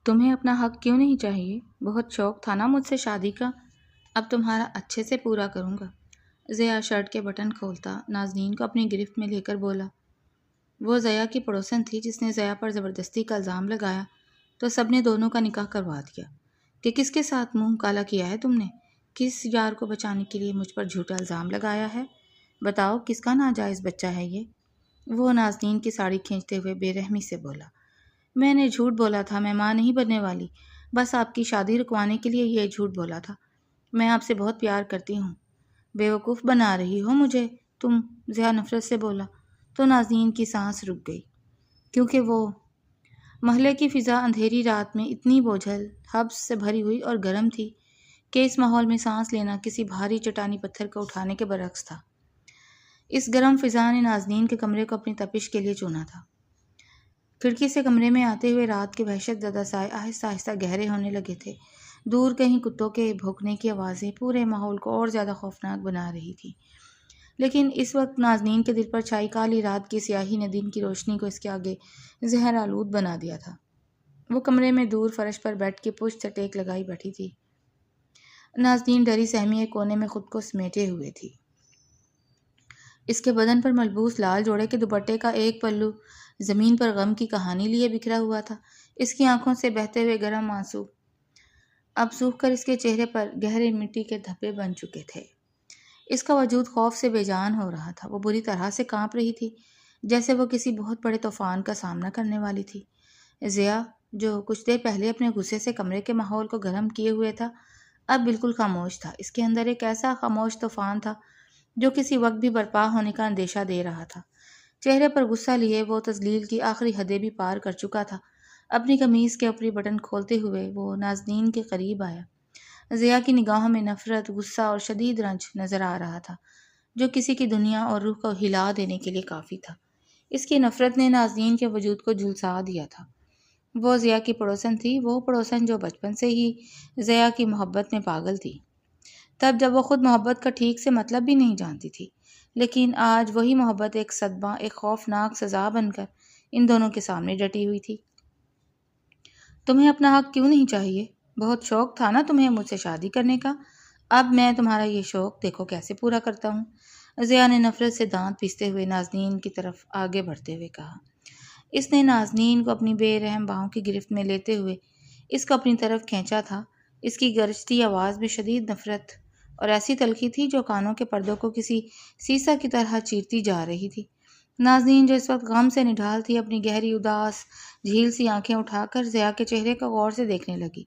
تمہیں اپنا حق کیوں نہیں چاہیے؟ بہت شوق تھا نا مجھ سے شادی کا، اب تمہارا اچھے سے پورا کروں گا۔ ضیا شرٹ کے بٹن کھولتا نازنین کو اپنی گرفت میں لے کر بولا۔ وہ ضیا کی پڑوسن تھی جس نے ضیا پر زبردستی کا الزام لگایا تو سب نے دونوں کا نکاح کروا دیا۔ کہ کس کے ساتھ منہ کالا کیا ہے تم نے؟ کس یار کو بچانے کے لیے مجھ پر جھوٹا الزام لگایا ہے؟ بتاؤ کس کا ناجائز بچہ ہے یہ؟ وہ نازنین کی ساڑی کھینچتے ہوئے بے رحمی سے بولا۔ میں نے جھوٹ بولا تھا، میں ماں نہیں بننے والی، بس آپ کی شادی رکوانے کے لیے یہ جھوٹ بولا تھا۔ میں آپ سے بہت پیار کرتی ہوں۔ بیوقوف بنا رہی ہو مجھے تم، ضیا نفرت سے بولا تو نازنین کی سانس رک گئی، کیونکہ وہ محلے کی فضا اندھیری رات میں اتنی بوجھل، حبس سے بھری ہوئی اور گرم تھی کہ اس ماحول میں سانس لینا کسی بھاری چٹانی پتھر کو اٹھانے کے برعکس تھا۔ اس گرم فضا نے نازنین کے کمرے کو اپنی تپش کے لیے چنا تھا۔ کھڑکی سے کمرے میں آتے ہوئے رات کے وحشت زدہ سائے آہستہ آہستہ گہرے ہونے لگے تھے۔ دور کہیں کتوں کے بھونکنے کی آوازیں پورے ماحول کو اور زیادہ خوفناک بنا رہی تھی، لیکن اس وقت نازنین کے دل پر چھائی کالی رات کی سیاہی نے دن کی روشنی کو اس کے آگے زہر آلود بنا دیا تھا۔ وہ کمرے میں دور فرش پر بیٹھ کے پشت سے ٹیک لگائی بیٹھی تھی۔ نازنین ڈری سہمی ایک کونے میں خود کو سمیٹے ہوئے تھی۔ اس کے بدن پر ملبوس لال جوڑے کے دوپٹے کا ایک پلو زمین پر غم کی کہانی لیے بکھرا ہوا تھا۔ اس کی آنکھوں سے بہتے ہوئے گرم آنسو اب سوکھ کر اس کے چہرے پر گہرے مٹی کے دھبے بن چکے تھے۔ اس کا وجود خوف سے بے جان ہو رہا تھا۔ وہ بری طرح سے کانپ رہی تھی، جیسے وہ کسی بہت بڑے طوفان کا سامنا کرنے والی تھی۔ ضیا، جو کچھ دیر پہلے اپنے غصے سے کمرے کے ماحول کو گرم کیے ہوئے تھا، اب بالکل خاموش تھا۔ اس کے اندر ایک ایسا خاموش طوفان تھا جو کسی وقت بھی برپا ہونے کا اندیشہ دے رہا تھا۔ چہرے پر غصہ لیے وہ تذلیل کی آخری حدیں بھی پار کر چکا تھا۔ اپنی قمیض کے اوپری بٹن کھولتے ہوئے وہ نازنین کے قریب آیا۔ ضیا کی نگاہوں میں نفرت، غصہ اور شدید رنج نظر آ رہا تھا، جو کسی کی دنیا اور روح کو ہلا دینے کے لیے کافی تھا۔ اس کی نفرت نے نازنین کے وجود کو جھلسا دیا تھا۔ وہ ضیا کی پڑوسن تھی، وہ پڑوسن جو بچپن سے ہی ضیا کی محبت میں پاگل تھی، تب جب وہ خود محبت کا ٹھیک سے مطلب بھی نہیں جانتی تھی۔ لیکن آج وہی محبت ایک صدمہ، ایک خوفناک سزا بن کر ان دونوں کے سامنے ڈٹی ہوئی تھی۔ تمہیں اپنا حق کیوں نہیں چاہیے؟ بہت شوق تھا نا تمہیں مجھ سے شادی کرنے کا، اب میں تمہارا یہ شوق دیکھو کیسے پورا کرتا ہوں۔ ضیا نے نفرت سے دانت پیستے ہوئے نازنین کی طرف آگے بڑھتے ہوئے کہا۔ اس نے نازنین کو اپنی بے رحم باہوں کی گرفت میں لیتے ہوئے اس کو اپنی طرف کھینچا تھا۔ اس کی گرجتی آواز میں شدید نفرت اور ایسی تلخی تھی جو کانوں کے پردوں کو کسی سیسا کی طرح چیرتی جا رہی تھی۔ نازنین جو اس وقت غم سے نڈھال تھی، اپنی گہری اداس جھیل سی آنکھیں اٹھا کر ضیا کے چہرے کو غور سے دیکھنے لگی۔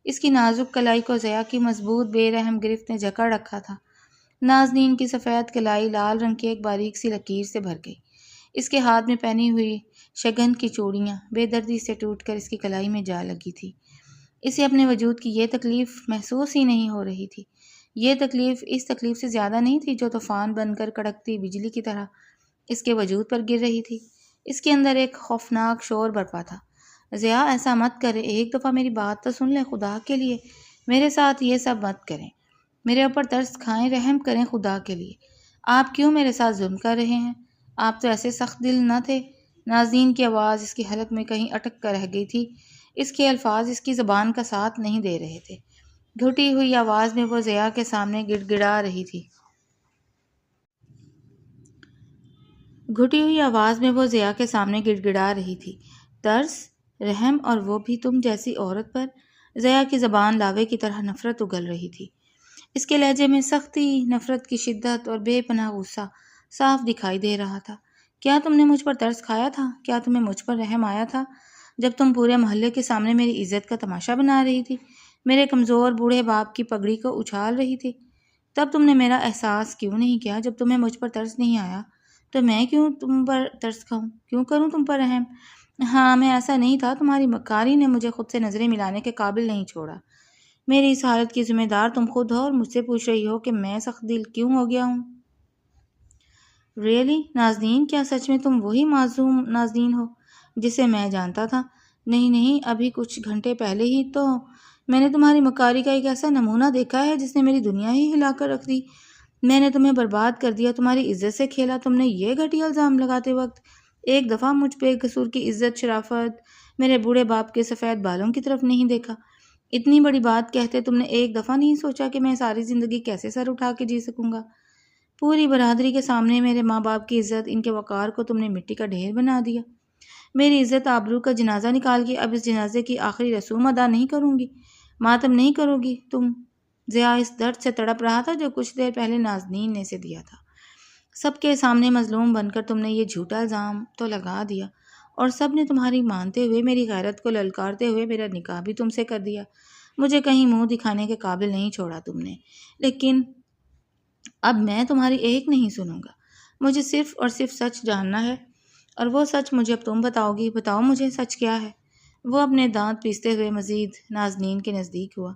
اس کی نازک کلائی کو ضیا کی مضبوط بے رحم گرفت نے جکڑ رکھا تھا۔ نازنین کی سفید کلائی لال رنگ کی ایک باریک سی لکیر سے بھر گئی۔ اس کے ہاتھ میں پہنی ہوئی شگن کی چوڑیاں بے دردی سے ٹوٹ کر اس کی کلائی میں جا لگی تھی۔ اسے اپنے وجود کی یہ تکلیف محسوس ہی نہیں ہو رہی تھی۔ یہ تکلیف اس تکلیف سے زیادہ نہیں تھی جو طوفان بن کر کڑکتی بجلی کی طرح اس کے وجود پر گر رہی تھی۔ اس کے اندر ایک خوفناک شور برپا تھا۔ ضیا، ایسا مت کرے، ایک دفعہ میری بات تو سن لیں، خدا کے لیے میرے ساتھ یہ سب مت کریں، میرے اوپر ترس کھائیں، رحم کریں خدا کے لیے۔ آپ کیوں میرے ساتھ ظلم کر رہے ہیں؟ آپ تو ایسے سخت دل نہ تھے۔ نازنین کی آواز اس کی حلق میں کہیں اٹک کر رہ گئی تھی۔ اس کے الفاظ اس کی زبان کا ساتھ نہیں دے رہے تھے۔ گھٹی ہوئی آواز میں وہ ضیا کے سامنے گڑ گڑا رہی تھی۔ ترس، رحم، اور وہ بھی تم جیسی عورت پر؟ ضیا کی زبان لاوے کی طرح نفرت اگل رہی تھی۔ اس کے لہجے میں سختی، نفرت کی شدت اور بے پناہ غصہ صاف دکھائی دے رہا تھا۔ کیا تم نے مجھ پر ترس کھایا تھا؟ کیا تمہیں مجھ پر رحم آیا تھا جب تم پورے محلے کے سامنے میری عزت کا تماشا بنا رہی تھی، میرے کمزور بوڑھے باپ کی پگڑی کو اچھال رہی تھی؟ تب تم نے میرا احساس کیوں نہیں کیا؟ جب تمہیں مجھ پر ترس نہیں آیا تو میں کیوں تم پر ترس کھاؤں، کیوں کروں تم پر رحم؟ ہاں، میں ایسا نہیں تھا، تمہاری مکاری نے مجھے خود سے نظریں ملانے کے قابل نہیں چھوڑا۔ میری اس حالت کی ذمہ دار تم خود ہو اور مجھ سے پوچھ رہی ہو کہ میں سخت دل کیوں ہو گیا ہوں۔ ریئلی نازنین، کیا سچ میں تم وہی معصوم نازنین ہو جسے میں جانتا تھا؟ نہیں، ابھی کچھ گھنٹے پہلے ہی تو میں نے تمہاری مکاری کا ایک ایسا نمونہ دیکھا ہے جس نے میری دنیا ہی ہلا کر رکھ دی۔ میں نے تمہیں برباد کر دیا، تمہاری عزت سے کھیلا۔ تم نے یہ گھٹیا الزام لگاتے وقت ایک دفعہ مجھ بے قصور کی عزت شرافت میرے بوڑھے باپ کے سفید بالوں کی طرف نہیں دیکھا؟ اتنی بڑی بات کہتے تم نے ایک دفعہ نہیں سوچا کہ میں ساری زندگی کیسے سر اٹھا کے جی سکوں گا؟ پوری برادری کے سامنے میرے ماں باپ کی عزت، ان کے وقار کو تم نے مٹی کا ڈھیر بنا دیا۔ میری عزت آبرو کا جنازہ نکال کے اب اس جنازے کی آخری رسوم ادا نہیں کروں گی؟ ماتم نہیں کرو گی تم؟ ضیاء اس درد سے تڑپ رہا تھا جو کچھ دیر پہلے نازنین نے اسے دیا تھا۔ سب کے سامنے مظلوم بن کر تم نے یہ جھوٹا الزام تو لگا دیا، اور سب نے تمہاری مانتے ہوئے، میری غیرت کو للکارتے ہوئے میرا نکاح بھی تم سے کر دیا۔ مجھے کہیں منہ دکھانے کے قابل نہیں چھوڑا تم نے۔ لیکن اب میں تمہاری ایک نہیں سنوں گا۔ مجھے صرف اور صرف سچ جاننا ہے، اور وہ سچ مجھے اب تم بتاؤ گی۔ بتاؤ مجھے سچ کیا ہے؟ وہ اپنے دانت پیستے ہوئے مزید نازنین کے نزدیک ہوا۔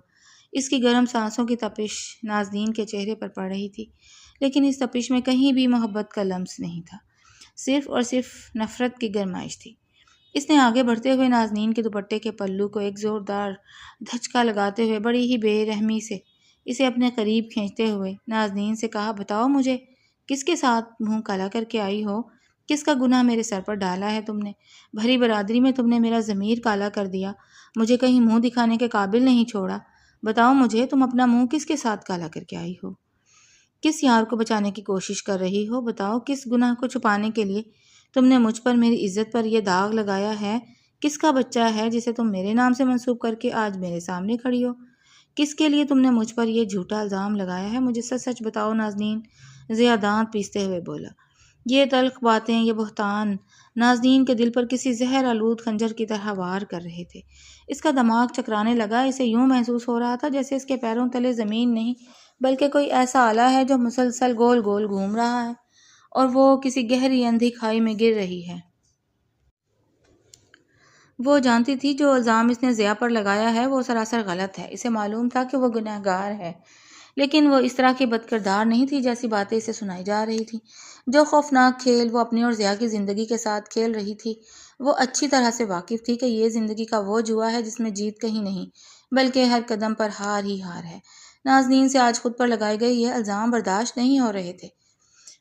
اس کی گرم سانسوں کی تپش نازنین کے چہرے پر پڑ رہی تھی، لیکن اس تپش میں کہیں بھی محبت کا لمس نہیں تھا، صرف اور صرف نفرت کی گرمائش تھی۔ اس نے آگے بڑھتے ہوئے نازنین کے دوپٹے کے پلو کو ایک زوردار دھچکا لگاتے ہوئے بڑی ہی بے رحمی سے اسے اپنے قریب کھینچتے ہوئے نازنین سے کہا، بتاؤ مجھے، کس کے ساتھ منہ کالا کر کے آئی ہو؟ کس کا گناہ میرے سر پر ڈالا ہے تم نے؟ بھری برادری میں تم نے میرا ضمیر کالا کر دیا، مجھے کہیں منہ دکھانے کے قابل نہیں چھوڑا۔ بتاؤ مجھے، تم اپنا منہ کس کے ساتھ کالا کر کے آئی ہو؟ کس یار کو بچانے کی کوشش کر رہی ہو؟ بتاؤ، کس گناہ کو چھپانے کے لیے تم نے مجھ پر، میری عزت پر یہ داغ لگایا ہے؟ کس کا بچہ ہے جسے تم میرے نام سے منسوب کر کے آج میرے سامنے کھڑی ہو؟ کس کے لیے تم نے مجھ پر یہ جھوٹا الزام لگایا ہے؟ مجھے سچ سچ بتاؤ نازنین، ضیاء دانت پیستے ہوئے بولا۔ یہ تلخ باتیں، یہ بہتان نازنین کے دل پر کسی زہر آلود خنجر کی طرح وار کر رہے تھے۔ اس کا دماغ چکرانے لگا، اسے یوں محسوس ہو رہا تھا جیسے اس کے پیروں تلے زمین نہیں بلکہ کوئی ایسا آلہ ہے جو مسلسل گول گول گھوم رہا ہے اور وہ کسی گہری اندھی کھائی میں گر رہی ہے۔ وہ جانتی تھی جو الزام اس نے ضیاء پر لگایا ہے وہ سراسر غلط ہے۔ اسے معلوم تھا کہ وہ گنہگار ہے، لیکن وہ اس طرح کی بد کردار نہیں تھی جیسی باتیں اسے سنائی جا رہی تھیں۔ جو خوفناک کھیل وہ اپنی اور ضیاء کی زندگی کے ساتھ کھیل رہی تھی، وہ اچھی طرح سے واقف تھی کہ یہ زندگی کا وہ جوا ہے جس میں جیت کہیں نہیں بلکہ ہر قدم پر ہار ہی ہار ہے۔ نازنین سے آج خود پر لگائے گئے یہ الزام برداشت نہیں ہو رہے تھے۔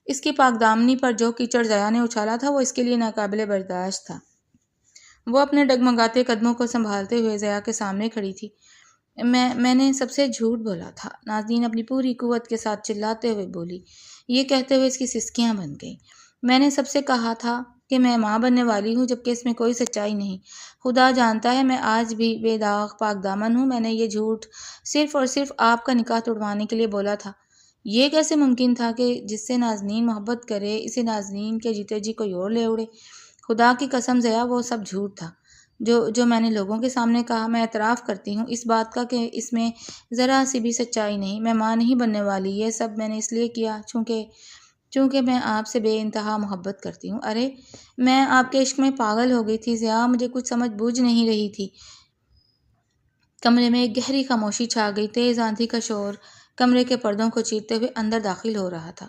اس کی پاک دامنی پر جو کیچڑ ضیاء نے اچھالا تھا وہ اس کے لیے ناقابل برداشت تھا۔ وہ اپنے ڈگمگاتے قدموں کو سنبھالتے ہوئے ضیاء کے سامنے کھڑی تھی۔ میں نے سب سے جھوٹ بولا تھا، نازنین اپنی پوری قوت کے ساتھ چلاتے ہوئے بولی۔ یہ کہتے ہوئے اس کی سسکیاں بن گئیں۔ میں نے سب سے کہا تھا کہ میں ماں بننے والی ہوں، جبکہ اس میں کوئی سچائی نہیں۔ خدا جانتا ہے میں آج بھی بے داغ پاک دامن ہوں۔ میں نے یہ جھوٹ صرف اور صرف آپ کا نکاح توڑوانے کے لیے بولا تھا۔ یہ کیسے ممکن تھا کہ جس سے نازنین محبت کرے اسے نازنین کے جیتے جی کوئی اور لے اڑے؟ خدا کی قسم ضیاء، وہ سب جھوٹ تھا جو میں نے لوگوں کے سامنے کہا۔ میں اعتراف کرتی ہوں اس بات کا کہ اس میں ذرا سی بھی سچائی نہیں۔ میں ماں نہیں بننے والی۔ یہ سب میں نے اس لیے کیا چونکہ میں آپ سے بے انتہا محبت کرتی ہوں۔ ارے میں آپ کے عشق میں پاگل ہو گئی تھی ضیاء، مجھے کچھ سمجھ بوجھ نہیں رہی تھی۔ کمرے میں ایک گہری خاموشی چھا گئی۔ تیز آندھی کا شور کمرے کے پردوں کو چیرتے ہوئے اندر داخل ہو رہا تھا۔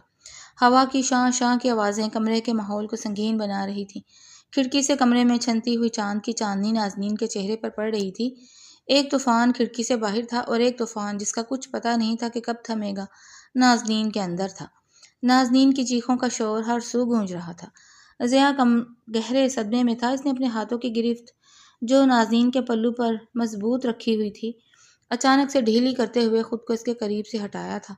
ہوا کی شاں شاں کی آوازیں کمرے کے ماحول کو سنگین بنا رہی تھیں۔ کھڑکی سے کمرے میں چھنتی ہوئی چاند کی چاندنی نازنین کے چہرے پر پڑ رہی تھی۔ ایک طوفان کھڑکی سے باہر تھا اور ایک طوفان جس کا کچھ پتہ نہیں تھا کہ کب تھمے گا نازنین کے اندر تھا۔ نازنین کی چیخوں کا شور ہر سو گونج رہا تھا۔ ضیاء گہرے صدمے میں تھا۔ اس نے اپنے ہاتھوں کی گرفت جو نازنین کے پلو پر مضبوط رکھی ہوئی تھی اچانک سے ڈھیلی کرتے ہوئے خود کو اس کے قریب سے ہٹایا تھا۔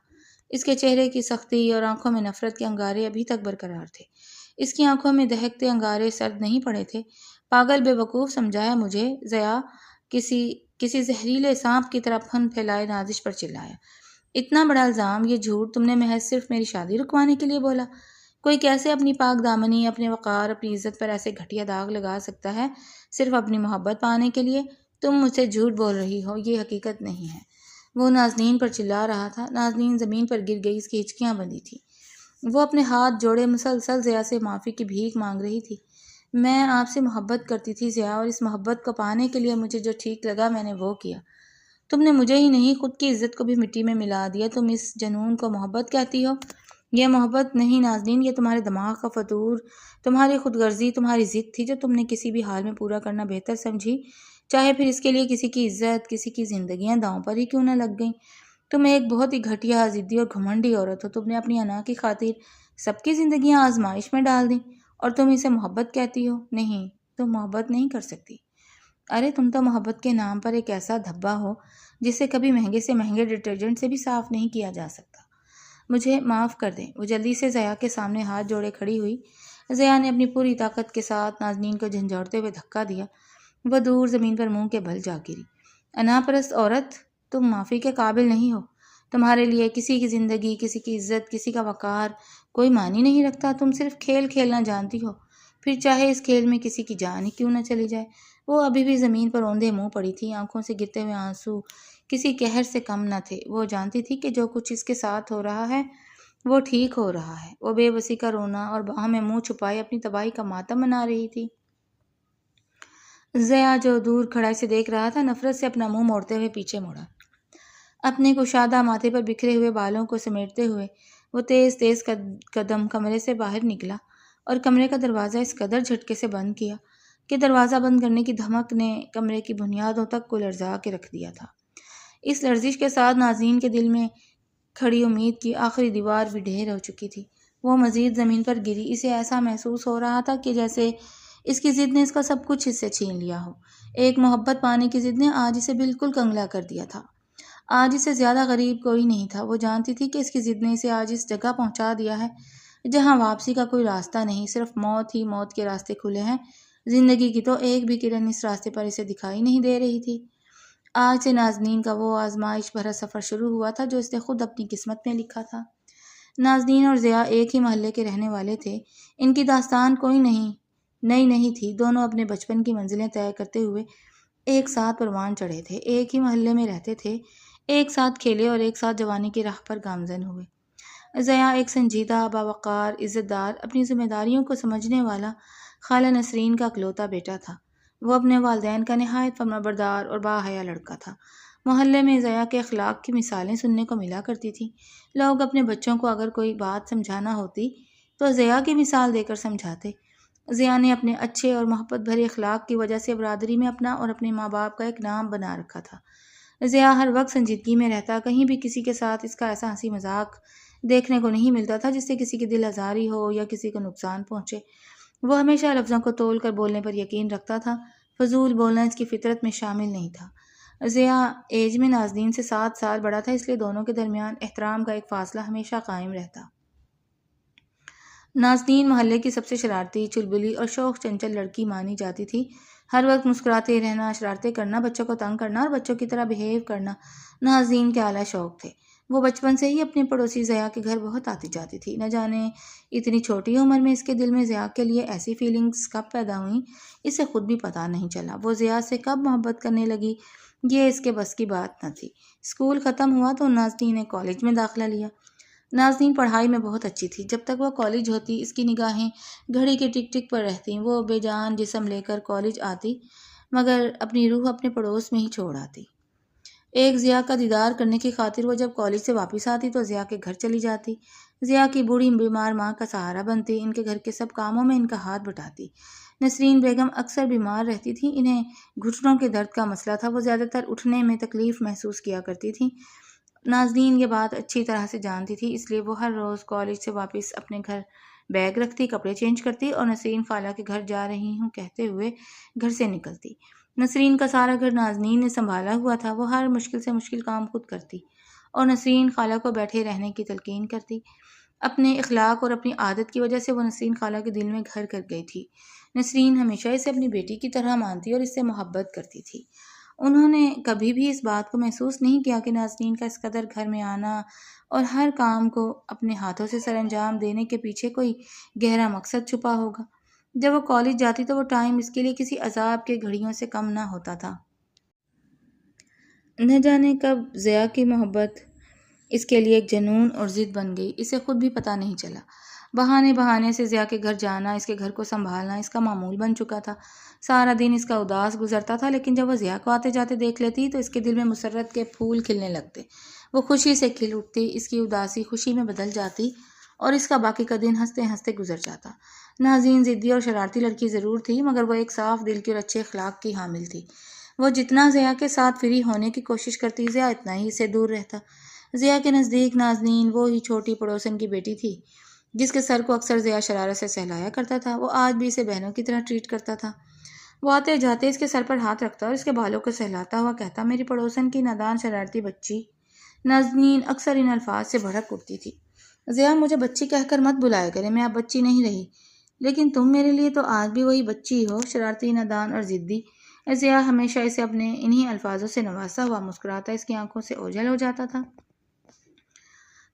اس کے چہرے کی سختی اور آنکھوں میں نفرت کے انگارے ابھی تک برقرار تھے۔ اس کی آنکھوں میں دہکتے انگارے سرد نہیں پڑے تھے۔ پاگل بے وقوف سمجھا ہے مجھے؟ ضیاء کسی زہریلے سانپ کی طرح پھن پھیلائے نازش پر چلایا۔ اتنا بڑا الزام، یہ جھوٹ تم نے محض صرف میری شادی رکوانے کے لیے بولا؟ کوئی کیسے اپنی پاک دامنی، اپنے وقار، اپنی عزت پر ایسے گھٹیا داغ لگا سکتا ہے صرف اپنی محبت پانے کے لیے؟ تم مجھ سے جھوٹ بول رہی ہو، یہ حقیقت نہیں ہے۔ وہ نازنین پر چلا رہا تھا۔ نازنین زمین پر گر گئی، اس کی ہچکیاں بندھی تھیں۔ وہ اپنے ہاتھ جوڑے مسلسل ضیاء سے معافی کی بھیک مانگ رہی تھی۔ میں آپ سے محبت کرتی تھی ضیاء، اور اس محبت کو پانے کے لیے مجھے جو ٹھیک لگا میں نے وہ کیا۔ تم نے مجھے ہی نہیں خود کی عزت کو بھی مٹی میں ملا دیا۔ تم اس جنون کو محبت کہتی ہو؟ یہ محبت نہیں نازنین، یہ تمہارے دماغ کا فطور، تمہاری خود غرضی، تمہاری ضد تھی جو تم نے کسی بھی حال میں پورا کرنا بہتر سمجھی، چاہے پھر اس کے لیے کسی کی عزت، کسی کی زندگیاں داؤں پر ہی کیوں نہ لگ گئیں۔ تم ایک بہت ہی گھٹیا، ضدی اور گھمنڈی عورت ہو۔ تم نے اپنی انا کی خاطر سب کی زندگیاں آزمائش میں ڈال دیں اور تم اسے محبت کہتی ہو؟ نہیں، تم محبت نہیں کر سکتی۔ ارے تم تو محبت کے نام پر ایک ایسا دھبا ہو جسے کبھی مہنگے سے مہنگے ڈٹرجنٹ سے بھی صاف نہیں کیا جا سکتا۔ مجھے معاف کر دیں۔ وہ جلدی سے ضیاء کے سامنے ہاتھ جوڑے کھڑی ہوئی۔ ضیاء نے اپنی پوری طاقت کے ساتھ نازنین کو جھنجھوڑتے ہوئے دھکا دیا۔ وہ دور زمین پر منہ کے بل جا گری۔ انا پرست عورت، تم معافی کے قابل نہیں ہو۔ تمہارے لیے کسی کی زندگی، کسی کی عزت، کسی کا وقار کوئی معنی نہیں رکھتا۔ تم صرف کھیل کھیلنا جانتی ہو، پھر چاہے اس کھیل میں کسی کی جان ہی کیوں نہ چلی جائے۔ وہ ابھی بھی زمین پر اوندھے منہ پڑی تھی، آنکھوں سے گرتے ہوئے آنسو کسی قہر سے کم نہ تھے۔ وہ جانتی تھی کہ جو کچھ اس کے ساتھ ہو رہا ہے وہ ٹھیک ہو رہا ہے۔ وہ بے بسی کا رونا اور باہوں میں منہ چھپائے اپنی تباہی کا ماتم منا رہی تھی۔ ضیاء جو دور کھڑا اسے دیکھ رہا تھا، نفرت سے اپنا منہ موڑتے ہوئے پیچھے مڑا۔ اپنے کشادہ ماتھے پر بکھرے ہوئے بالوں کو سمیٹتے ہوئے وہ تیز تیز قدم کمرے سے باہر نکلا اور کمرے کا دروازہ اس قدر جھٹکے سے بند کیا کہ دروازہ بند کرنے کی دھمک نے کمرے کی بنیادوں تک کو لرزا کے رکھ دیا تھا۔ اس لرزش کے ساتھ نازنین کے دل میں کھڑی امید کی آخری دیوار بھی ڈھیر ہو چکی تھی۔ وہ مزید زمین پر گری۔ اسے ایسا محسوس ہو رہا تھا کہ جیسے اس کی ضد نے اس کا سب کچھ اس سے چھین لیا ہو۔ ایک محبت پانے کی ضد نے آج اسے بالکل کنگلا کر دیا تھا۔ آج اسے زیادہ غریب کوئی نہیں تھا۔ وہ جانتی تھی کہ اس کی ضد نے اسے آج اس جگہ پہنچا دیا ہے جہاں واپسی کا کوئی راستہ نہیں، صرف موت ہی موت کے راستے کھلے ہیں۔ زندگی کی تو ایک بھی کرن اس راستے پر اسے دکھائی نہیں دے رہی تھی۔ آج سے نازنین کا وہ آزمائش بھرا سفر شروع ہوا تھا جو اس نے خود اپنی قسمت میں لکھا تھا۔ نازنین اور ضیاء ایک ہی محلے کے رہنے والے تھے۔ ان کی داستان کوئی نئی نہیں تھی۔ دونوں اپنے بچپن کی منزلیں طے کرتے ہوئے ایک ساتھ پروان چڑھے تھے، ایک ہی محلے میں رہتے تھے، ایک ساتھ کھیلے اور ایک ساتھ جوانی کی راہ پر گامزن ہوئے۔ ضیاء ایک سنجیدہ، باوقار، عزت دار، اپنی ذمہ داریوں کو سمجھنے والا خالہ نسرین کا اکلوتا بیٹا تھا۔ وہ اپنے والدین کا نہایت فرمانبردار اور باحیا لڑکا تھا۔ محلے میں ضیاء کے اخلاق کی مثالیں سننے کو ملا کرتی تھیں۔ لوگ اپنے بچوں کو اگر کوئی بات سمجھانا ہوتی تو ضیاء کی مثال دے کر سمجھاتے۔ ضیاء نے اپنے اچھے اور محبت بھرے اخلاق کی وجہ سے برادری میں اپنا اور اپنے ماں باپ کا ایک نام بنا رکھا تھا۔ ضیاء ہر وقت سنجیدگی میں رہتا، کہیں بھی کسی کے ساتھ اس کا ایسا ہنسی مذاق دیکھنے کو نہیں ملتا تھا جس سے کسی کی دل آزاری ہو یا کسی کو نقصان پہنچے۔ وہ ہمیشہ لفظوں کو تول کر بولنے پر یقین رکھتا تھا، فضول بولنا اس کی فطرت میں شامل نہیں تھا۔ ضیاء ایج میں نازنین سے 7 سال بڑا تھا، اس لیے دونوں کے درمیان احترام کا ایک فاصلہ ہمیشہ قائم رہتا۔ نازنین محلے کی سب سے شرارتی، چلبلی اور شوخ چنچل لڑکی مانی جاتی تھی۔ ہر وقت مسکراتے رہنا، شرارتیں کرنا، بچوں کو تنگ کرنا اور بچوں کی طرح بہیو کرنا نازنین کے اعلیٰ شوق تھے۔ وہ بچپن سے ہی اپنے پڑوسی ضیاء کے گھر بہت آتی جاتی تھی۔ نہ جانے اتنی چھوٹی عمر میں اس کے دل میں ضیاء کے لیے ایسی فیلنگز کب پیدا ہوئیں، اسے خود بھی پتہ نہیں چلا۔ وہ ضیاء سے کب محبت کرنے لگی، یہ اس کے بس کی بات نہ تھی۔ اسکول ختم ہوا تو نازنین نے کالج میں داخلہ لیا۔ نازنین پڑھائی میں بہت اچھی تھی۔ جب تک وہ کالج ہوتی اس کی نگاہیں گھڑی کے ٹک ٹک پر رہتیں۔ وہ بے جان جسم لے کر کالج آتی مگر اپنی روح اپنے پڑوس میں ہی چھوڑ آتی۔ ایک ضیاء کا دیدار کرنے کی خاطر وہ جب کالج سے واپس آتی تو ضیاء کے گھر چلی جاتی۔ ضیاء کی بوڑھی بیمار ماں کا سہارا بنتی، ان کے گھر کے سب کاموں میں ان کا ہاتھ بٹاتی۔ نسرین بیگم اکثر بیمار رہتی تھیں، انہیں گھٹنوں کے درد کا مسئلہ تھا، وہ زیادہ تر اٹھنے میں تکلیف محسوس کیا کرتی تھیں۔ نازنین یہ بات اچھی طرح سے جانتی تھی، اس لیے وہ ہر روز کالج سے واپس اپنے گھر بیگ رکھتی، کپڑے چینج کرتی اور نسرین خالہ کے گھر جا رہی ہوں کہتے ہوئے گھر سے نکلتی۔ نسرین کا سارا گھر نازنین نے سنبھالا ہوا تھا۔ وہ ہر مشکل سے مشکل کام خود کرتی اور نسرین خالہ کو بیٹھے رہنے کی تلقین کرتی۔ اپنے اخلاق اور اپنی عادت کی وجہ سے وہ نسرین خالہ کے دل میں گھر کر گئی تھی۔ نسرین ہمیشہ اسے اپنی بیٹی کی طرح مانتی اور اس سے محبت کرتی تھی۔ انہوں نے کبھی بھی اس بات کو محسوس نہیں کیا کہ نازنین کا اس قدر گھر میں آنا اور ہر کام کو اپنے ہاتھوں سے سر انجام دینے کے پیچھے کوئی گہرا مقصد چھپا ہوگا۔ جب وہ کالج جاتی تو وہ ٹائم اس کے لیے کسی عذاب کے گھڑیوں سے کم نہ ہوتا تھا۔ نہ جانے کب ضیاء کی محبت اس کے لیے ایک جنون اور ضد بن گئی، اسے خود بھی پتہ نہیں چلا۔ بہانے سے ضیاء کے گھر جانا، اس کے گھر کو سنبھالنا اس کا معمول بن چکا تھا۔ سارا دن اس کا اداس گزرتا تھا، لیکن جب وہ ضیاء کو آتے جاتے دیکھ لیتی تو اس کے دل میں مسرت کے پھول کھلنے لگتے۔ وہ خوشی سے کھل اٹھتی، اس کی اداسی خوشی میں بدل جاتی اور اس کا باقی کا دن ہنستے ہنستے گزر جاتا۔ نازنین ضدی اور شرارتی لڑکی ضرور تھی مگر وہ ایک صاف دل کی اور اچھے اخلاق کی حامل تھی۔ وہ جتنا ضیاء کے ساتھ فری ہونے کی کوشش کرتی، ضیاء اتنا ہی اسے دور رہتا۔ ضیاء کے نزدیک نازنین وہ ہی چھوٹی پڑوسن کی بیٹی تھی جس کے سر کو اکثر ضیاء شرارت سے سہلایا کرتا تھا، وہ آج بھی اسے بہنوں کی طرح ٹریٹ کرتا تھا۔ وہ آتے جاتے اس کے سر پر ہاتھ رکھتا اور اس کے بالوں کو سہلاتا ہوا کہتا، میری پڑوسن کی نادان شرارتی بچی۔ نازنین اکثر ان الفاظ سے بھڑک اٹھتی تھی۔ ضیاء، مجھے بچی کہہ کر مت بلایا کرے، میں اب بچی نہیں رہی، لیکن تم میرے لیے تو آج بھی وہی بچی ہو، شرارتی، نادان اور ضدی۔ ضیاء ہمیشہ اسے اپنے انہی الفاظوں سے نوازتا ہوا مسکراتا اس کی آنکھوں سے اوجھل ہو جاتا تھا۔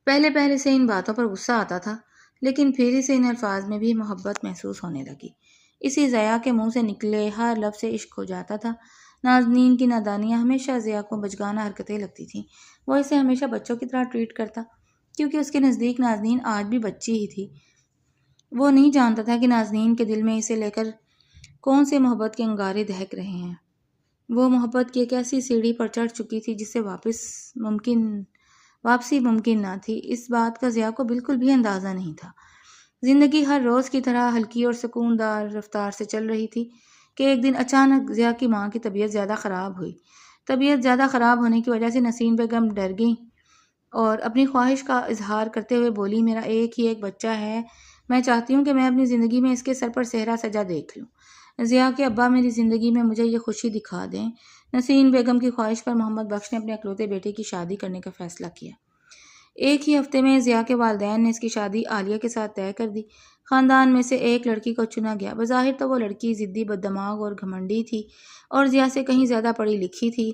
پہلے پہلے سے ان باتوں پر غصہ آتا تھا، لیکن پھر اسے ان الفاظ میں بھی محبت محسوس ہونے لگی۔ اسی ضیاء کے منہ سے نکلے ہر لفظ سے عشق ہو جاتا تھا۔ نازنین کی نادانیاں ہمیشہ ضیاء کو بچگانہ حرکتیں لگتی تھیں۔ وہ اسے ہمیشہ بچوں کی طرح ٹریٹ کرتا، کیونکہ اس کے نزدیک نازنین آج بھی بچی ہی تھی۔ وہ نہیں جانتا تھا کہ نازنین کے دل میں اسے لے کر کون سے محبت کے انگارے دہک رہے ہیں۔ وہ محبت کی ایک ایسی سیڑھی پر چڑھ چکی تھی جس سے واپسی ممکن نہ تھی۔ اس بات کا ضیاء کو بالکل بھی اندازہ نہیں تھا۔ زندگی ہر روز کی طرح ہلکی اور سکون دار رفتار سے چل رہی تھی کہ ایک دن اچانک ضیاء کی ماں کی طبیعت زیادہ خراب ہوئی۔ طبیعت زیادہ خراب ہونے کی وجہ سے نسیم بیگم ڈر گئیں اور اپنی خواہش کا اظہار کرتے ہوئے بولی، میرا ایک ہی ایک بچہ ہے، میں چاہتی ہوں کہ میں اپنی زندگی میں اس کے سر پر صحرا سجا دیکھ لوں۔ ضیاء کے ابا میری زندگی میں مجھے یہ خوشی دکھا دیں۔ نسیم بیگم کی خواہش پر محمد بخش نے اپنے اکلوتے بیٹے کی شادی کرنے کا فیصلہ کیا۔ ایک ہی ہفتے میں ضیاء کے والدین نے اس کی شادی عالیہ کے ساتھ طے کر دی۔ خاندان میں سے ایک لڑکی کو چنا گیا۔ بظاہر تو وہ لڑکی ضدی، بددماغ اور گھمنڈی تھی اور ضیاء سے کہیں زیادہ پڑھی لکھی تھی۔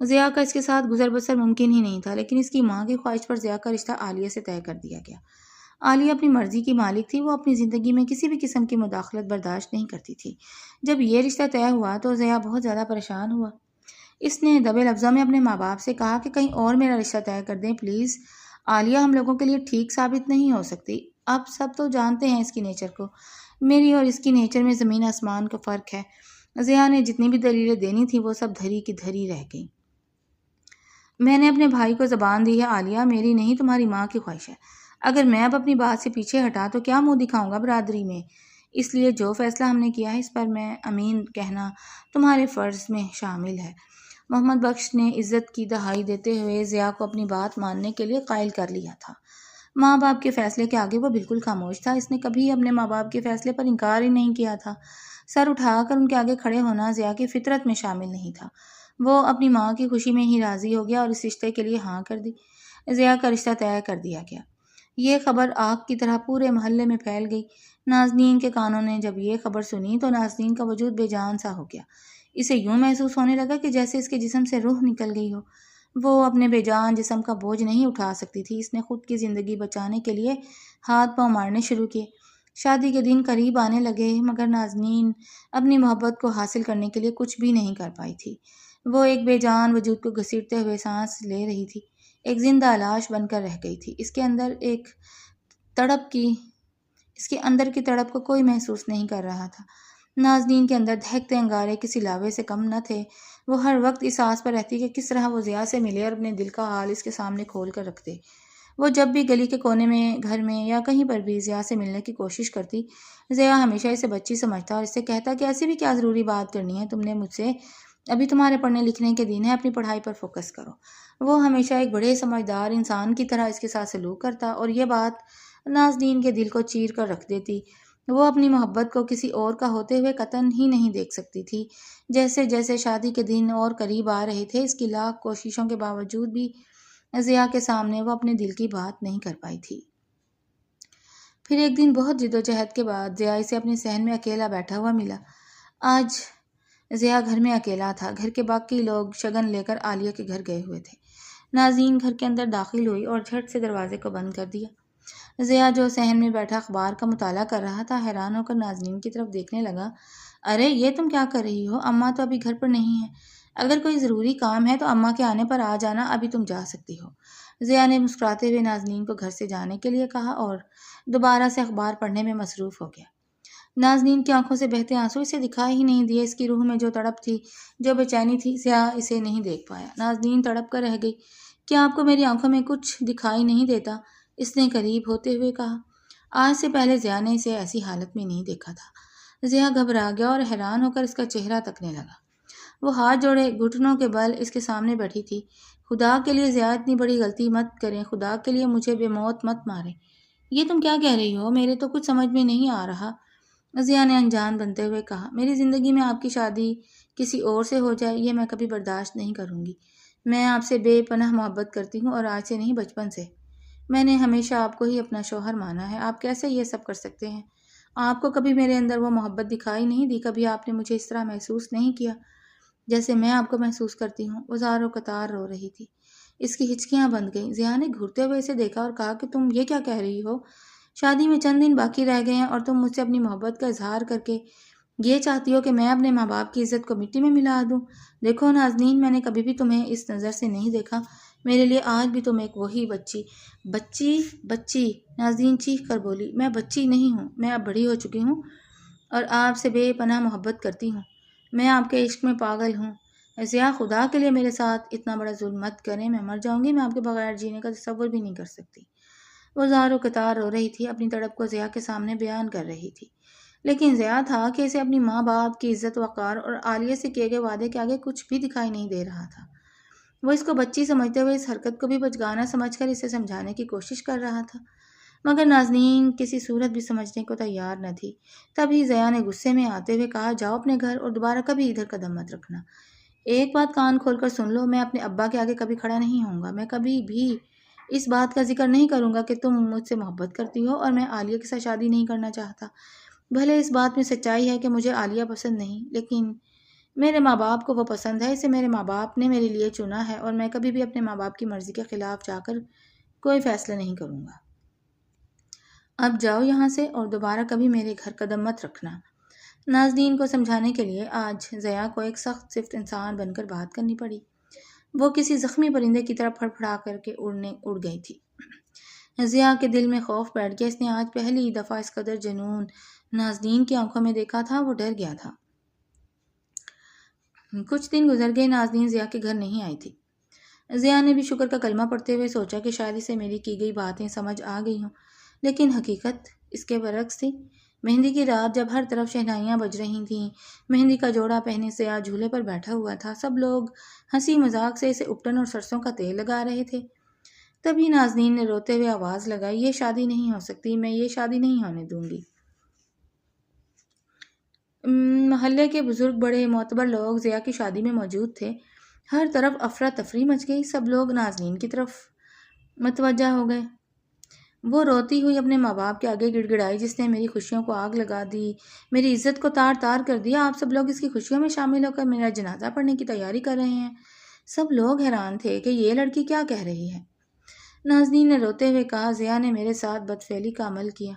ضیاء کا اس کے ساتھ گزر بسر ممکن ہی نہیں تھا، لیکن اس کی ماں کی خواہش پر ضیاء کا رشتہ عالیہ سے طے کر دیا گیا۔ عالیہ اپنی مرضی کی مالک تھی، وہ اپنی زندگی میں کسی بھی قسم کی مداخلت برداشت نہیں کرتی تھی۔ جب یہ رشتہ طے ہوا تو ضیاء بہت زیادہ پریشان ہوا۔ اس نے دبے لفظوں میں اپنے ماں باپ سے کہا کہ کہیں اور میرا رشتہ طے کر دیں پلیز، عالیہ ہم لوگوں کے لیے ٹھیک ثابت نہیں ہو سکتی۔ اب سب تو جانتے ہیں اس کی نیچر کو، میری اور اس کی نیچر میں زمین آسمان کا فرق ہے۔ ضیاء نے جتنی بھی دلیلیں دینی تھیں وہ سب دھری کی دھری رہ گئیں۔ میں نے اپنے بھائی کو زبان دی ہے عالیہ، میری نہیں تمہاری ماں کی خواہش ہے۔ اگر میں اب اپنی بات سے پیچھے ہٹا تو کیا منہ دکھاؤں گا برادری میں؟ اس لیے جو فیصلہ ہم نے کیا ہے اس پر میں امین کہنا تمہارے فرض میں شامل ہے۔ محمد بخش نے عزت کی دہائی دیتے ہوئے ضیاء کو اپنی بات ماننے کے لیے قائل کر لیا تھا۔ ماں باپ کے فیصلے کے آگے وہ بالکل خاموش تھا۔ اس نے کبھی اپنے ماں باپ کے فیصلے پر انکار ہی نہیں کیا تھا۔ سر اٹھا کر ان کے آگے کھڑے ہونا ضیاء کی فطرت میں شامل نہیں تھا۔ وہ اپنی ماں کی خوشی میں ہی راضی ہو گیا اور اس رشتے کے لیے ہاں کر دی۔ ضیاء کا رشتہ طے کر دیا گیا۔ یہ خبر آگ کی طرح پورے محلے میں پھیل گئی۔ نازنین کے کانوں نے جب یہ خبر سنی تو نازنین کا وجود بے جان سا ہو گیا۔ اسے یوں محسوس ہونے لگا کہ جیسے اس کے جسم سے روح نکل گئی ہو۔ وہ اپنے بے جان جسم کا بوجھ نہیں اٹھا سکتی تھی۔ اس نے خود کی زندگی بچانے کے لیے ہاتھ پاؤں مارنے شروع کیے۔ شادی کے دن قریب آنے لگے مگر نازنین اپنی محبت کو حاصل کرنے کے لیے کچھ بھی نہیں کر پائی تھی۔ وہ ایک بے جان وجود کو گھسیٹتے ہوئے سانس لے رہی تھی، ایک زندہ لاش بن کر رہ گئی تھی۔ اس کے اندر کی تڑپ کو کوئی محسوس نہیں کر رہا تھا۔ نازنین کے اندر دہکتے انگارے کسی لاوے سے کم نہ تھے۔ وہ ہر وقت اس آس پر رہتی کہ کس طرح وہ ضیاء سے ملے اور اپنے دل کا حال اس کے سامنے کھول کر رکھ دے۔ وہ جب بھی گلی کے کونے میں، گھر میں یا کہیں پر بھی ضیاء سے ملنے کی کوشش کرتی، ضیاء ہمیشہ اسے بچی سمجھتا اور اس سے کہتا کہ ایسی بھی کیا ضروری بات کرنی ہے تم نے مجھ سے، ابھی تمہارے پڑھنے لکھنے کے دن ہے، اپنی پڑھائی پر فوکس کرو۔ وہ ہمیشہ ایک بڑے سمجھدار انسان کی طرح اس کے ساتھ سلوک کرتا اور یہ بات نازنین کے دل کو چیر کر رکھ دیتی۔ وہ اپنی محبت کو کسی اور کا ہوتے ہوئے قطعاً ہی نہیں دیکھ سکتی تھی۔ جیسے جیسے شادی کے دن اور قریب آ رہے تھے، اس کی لاکھ کوششوں کے باوجود بھی ضیاء کے سامنے وہ اپنے دل کی بات نہیں کر پائی تھی۔ پھر ایک دن بہت جدوجہد کے بعد ضیاء اسے اپنے صحن میں اکیلا بیٹھا ہوا ملا۔ آج ضیاء گھر میں اکیلا تھا۔ گھر کے باقی لوگ شگن لے کر عالیہ کے گھر گئے ہوئے تھے۔ نازنین گھر کے اندر داخل ہوئی اور جھٹ سے دروازے کو بند کر دیا۔ ضیاء جو صحن میں بیٹھا اخبار کا مطالعہ کر رہا تھا حیران ہو کر نازنین کی طرف دیکھنے لگا۔ ارے یہ تم کیا کر رہی ہو؟ اماں تو ابھی گھر پر نہیں ہے۔ اگر کوئی ضروری کام ہے تو اماں کے آنے پر آ جانا، ابھی تم جا سکتی ہو۔ ضیاء نے مسکراتے ہوئے نازنین کو گھر سے جانے کے لیے کہا اور دوبارہ سے اخبار پڑھنے میں مصروف ہو گیا۔ نازنین کی آنکھوں سے بہتے آنسو اسے دکھائی ہی نہیں دیے۔ اس کی روح میں جو تڑپ تھی، جو بے چینی تھی، ضیاء اسے نہیں دیکھ پایا۔ نازنین تڑپ کر رہ گئی۔ کیا آپ کو میری آنکھوں میں کچھ دکھائی نہیں دیتا؟ اس نے قریب ہوتے ہوئے کہا۔ آج سے پہلے ضیاء نے اسے ایسی حالت میں نہیں دیکھا تھا۔ ضیاء گھبرا گیا اور حیران ہو کر اس کا چہرہ تکنے لگا۔ وہ ہاتھ جوڑے گھٹنوں کے بل اس کے سامنے بیٹھی تھی۔ خدا کے لیے ضیاء اتنی بڑی غلطی مت کریں، خدا کے لیے مجھے بے موت مت ماریں۔ یہ تم کیا کہہ رہی ہو؟ میرے تو کچھ سمجھ میں نہیں آ رہا۔ ضیا نے انجان بنتے ہوئے کہا، میری زندگی میں آپ کی شادی کسی اور سے ہو جائے یہ میں کبھی برداشت نہیں کروں گی۔ میں آپ سے بے پناہ محبت کرتی ہوں، اور آج سے نہیں بچپن سے۔ میں نے ہمیشہ آپ کو ہی اپنا شوہر مانا ہے۔ آپ کیسے یہ سب کر سکتے ہیں؟ آپ کو کبھی میرے اندر وہ محبت دکھائی نہیں دی؟ کبھی آپ نے مجھے اس طرح محسوس نہیں کیا جیسے میں آپ کو محسوس کرتی ہوں؟ وہ زار و قطار رو رہی تھی۔ اس کی ہچکیاں بند گئیں۔ ضیا نے گھرتے ہوئے اسے دیکھا اور کہا کہ تم یہ کیا کہہ رہی ہو؟ شادی میں چند دن باقی رہ گئے ہیں اور تم مجھ سے اپنی محبت کا اظہار کر کے یہ چاہتی ہو کہ میں اپنے ماں باپ کی عزت کو مٹی میں ملا دوں؟ دیکھو نازنین، میں نے کبھی بھی تمہیں اس نظر سے نہیں دیکھا۔ میرے لیے آج بھی تم ایک وہی بچی نازنین چیخ کر بولی۔ میں بچی نہیں ہوں، میں اب بڑی ہو چکی ہوں اور آپ سے بے پناہ محبت کرتی ہوں۔ میں آپ کے عشق میں پاگل ہوں۔ ضیا، خدا کے لیے میرے ساتھ اتنا بڑا ظلم مت کریں، میں مر جاؤں گی۔ میں آپ کے بغیر جینے کا تصور بھی نہیں کر سکتی۔ وہ زار و قطار رو رہی تھی، اپنی تڑپ کو ضیا کے سامنے بیان کر رہی تھی، لیکن ضیا تھا کہ اسے اپنی ماں باپ کی عزت وقار اور عالیہ سے کیے گئے وعدے کے آگے کچھ بھی دکھائی نہیں دے رہا تھا۔ وہ اس کو بچی سمجھتے ہوئے اس حرکت کو بھی بچگانہ سمجھ کر اسے سمجھانے کی کوشش کر رہا تھا، مگر نازنین کسی صورت بھی سمجھنے کو تیار نہ تھی۔ تبھی ضیا نے غصے میں آتے ہوئے کہا، جاؤ اپنے گھر اور دوبارہ کبھی ادھر قدم مت رکھنا۔ ایک بات کان کھول کر سن لو، میں اپنے ابا کے آگے کبھی کھڑا نہیں ہوں گا۔ میں کبھی بھی اس بات کا ذکر نہیں کروں گا کہ تم مجھ سے محبت کرتی ہو اور میں عالیہ کے ساتھ شادی نہیں کرنا چاہتا۔ بھلے اس بات میں سچائی ہے کہ مجھے عالیہ پسند نہیں، لیکن میرے ماں باپ کو وہ پسند ہے۔ اسے میرے ماں باپ نے میرے لیے چنا ہے اور میں کبھی بھی اپنے ماں باپ کی مرضی کے خلاف جا کر کوئی فیصلہ نہیں کروں گا۔ اب جاؤ یہاں سے اور دوبارہ کبھی میرے گھر قدم مت رکھنا۔ نازنین کو سمجھانے کے لیے آج ضیا کو ایک سخت صفت انسان بن کر بات کرنی پڑی۔ وہ کسی زخمی پرندے کی طرح پھڑپھڑا کر کے اڑ گئی تھی۔ ضیا کے دل میں خوف بیٹھ گیا۔ اس نے آج پہلی دفعہ اس قدر جنون نازنین کی آنکھوں میں دیکھا تھا۔ وہ ڈر گیا تھا۔ کچھ دن گزر گئے، نازنین ضیا کے گھر نہیں آئی تھی۔ ضیا نے بھی شکر کا کلمہ پڑھتے ہوئے سوچا کہ شاید اسے میری کی گئی باتیں سمجھ آ گئی ہوں، لیکن حقیقت اس کے برعکس تھی۔ مہندی کی رات جب ہر طرف شہنائیاں بج رہی تھیں، مہندی کا جوڑا پہنے ضیا جھولے پر بیٹھا ہوا تھا، سب لوگ ہنسی مذاق سے اسے اپٹن اور سرسوں کا تیل لگا رہے تھے، تبھی نازنین نے روتے ہوئے آواز لگائی، یہ شادی نہیں ہو سکتی، میں یہ شادی نہیں ہونے دوں گی۔ محلے کے بزرگ بڑے معتبر لوگ ضیا کی شادی میں موجود تھے۔ ہر طرف افراتفری مچ گئی، سب لوگ نازنین کی طرف متوجہ ہو گئے۔ وہ روتی ہوئی اپنے ماں باپ کے آگے گڑ گڑائی، جس نے میری خوشیوں کو آگ لگا دی، میری عزت کو تار تار کر دیا۔ آپ سب لوگ اس کی خوشیوں میں شامل ہو کر میرا جنازہ پڑھنے کی تیاری کر رہے ہیں۔ سب لوگ حیران تھے کہ یہ لڑکی کیا کہہ رہی ہے۔ نازنین نے روتے ہوئے کہا، ضیا نے میرے ساتھ بدفعلی کا عمل کیا،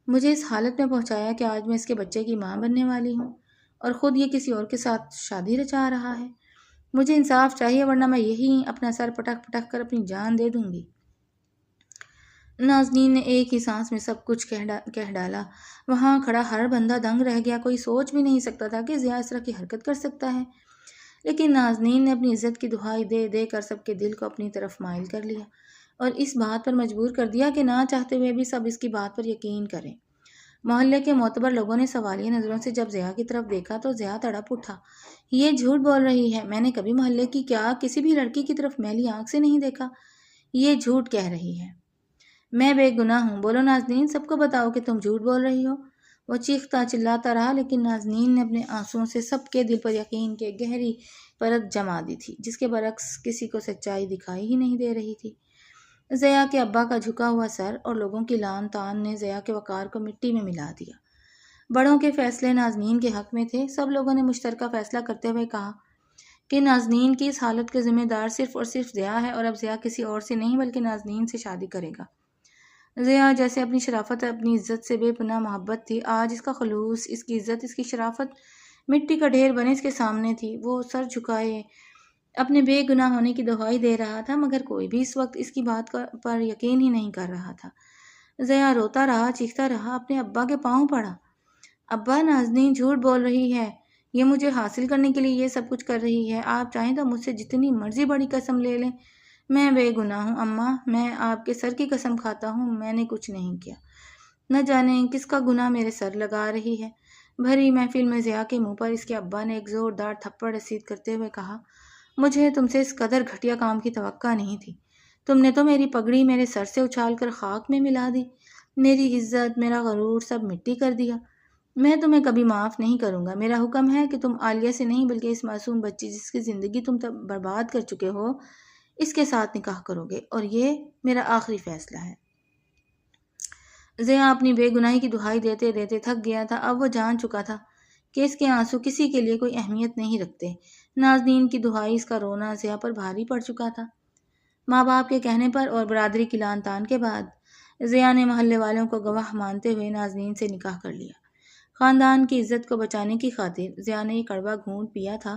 مجھے اس حالت میں پہنچایا کہ آج میں اس کے بچے کی ماں بننے والی ہوں اور خود یہ کسی اور کے ساتھ شادی رچا رہا ہے۔ مجھے انصاف چاہیے، ورنہ میں یہی اپنا سر پٹک پٹک کر اپنی جان دے دوں گی۔ نازنین نے ایک ہی سانس میں سب کچھ کہہ ڈالا۔ وہاں کھڑا ہر بندہ دنگ رہ گیا، کوئی سوچ بھی نہیں سکتا تھا کہ ضیا اس طرح کی حرکت کر سکتا ہے، لیکن نازنین نے اپنی عزت کی دہائی دے دے کر سب کے دل کو اپنی طرف مائل کر لیا اور اس بات پر مجبور کر دیا کہ نہ چاہتے ہوئے بھی سب اس کی بات پر یقین کریں۔ محلے کے معتبر لوگوں نے سوالیہ نظروں سے جب ضیا کی طرف دیکھا تو ضیا تڑپ اٹھا، یہ جھوٹ بول رہی ہے، میں نے کبھی محلے کی کیا کسی بھی لڑکی کی طرف میلی آنکھ سے نہیں دیکھا، یہ جھوٹ کہہ رہی ہے۔ میں بے گناہ ہوں، بولو نازنین، سب کو بتاؤ کہ تم جھوٹ بول رہی ہو۔ وہ چیختا چلاتا رہا، لیکن نازنین نے اپنے آنسوؤں سے سب کے دل پر یقین کے گہری پرت جما دی تھی، جس کے برعکس کسی کو سچائی دکھائی ہی نہیں دے رہی تھی۔ ضیا کے ابا کا جھکا ہوا سر اور لوگوں کی لان تان نے ضیا کے وقار کو مٹی میں ملا دیا۔ بڑوں کے فیصلے نازنین کے حق میں تھے۔ سب لوگوں نے مشترکہ فیصلہ کرتے ہوئے کہا کہ نازنین کی اس حالت کے ذمہ دار صرف اور صرف ضیا ہے، اور اب ضیا کسی اور سے نہیں بلکہ نازنین سے شادی کرے گا۔ ضیا جیسے اپنی شرافت اور اپنی عزت سے بے پناہ محبت تھی، آج اس کا خلوص، اس کی عزت، اس کی شرافت مٹی کا ڈھیر بنے اس کے سامنے تھی۔ وہ سر جھکائے اپنے بے گناہ ہونے کی دہائی دے رہا تھا، مگر کوئی بھی اس وقت اس کی بات پر یقین ہی نہیں کر رہا تھا۔ ضیا روتا رہا، چیختا رہا، اپنے ابا کے پاؤں پڑا، ابا نازنین جھوٹ بول رہی ہے، یہ مجھے حاصل کرنے کے لیے یہ سب کچھ کر رہی ہے، آپ چاہیں تو مجھ سے جتنی مرضی بڑی قسم لے لیں، میں بے گناہ ہوں اماں، میں آپ کے سر کی قسم کھاتا ہوں، میں نے کچھ نہیں کیا۔ نہ جانے کس کا گناہ میرے سر لگا رہی ہے۔ بھری محفل میں ضیا کے منہ پر اس کے ابا نے ایک زوردار تھپڑ رسید کرتے ہوئے کہا، مجھے تم سے اس قدر گھٹیا کام کی توقع نہیں تھی، تم نے تو میری پگڑی میرے سر سے اچھال کر خاک میں ملا دی، میری عزت، میرا غرور سب مٹی کر دیا۔ میں تمہیں کبھی معاف نہیں کروں گا۔ میرا حکم ہے کہ تم عالیہ سے نہیں بلکہ اس معصوم بچی جس کی زندگی تم تب برباد کر چکے ہو، اس کے ساتھ نکاح کرو گے، اور یہ میرا آخری فیصلہ ہے۔ ضیاء اپنی بے گناہی کی دہائی دیتے دیتے تھک گیا تھا۔ اب وہ جان چکا تھا کہ اس کے آنسو کسی کے لیے کوئی اہمیت نہیں رکھتے۔ نازنین کی دہائی، اس کا رونا ضیاء پر بھاری پڑ چکا تھا۔ ماں باپ کے کہنے پر اور برادری کی لان تان کے بعد ضیاء نے محلے والوں کو گواہ مانتے ہوئے نازنین سے نکاح کر لیا۔ خاندان کی عزت کو بچانے کی خاطر ضیاء نے یہ کڑوا گھونٹ پیا تھا۔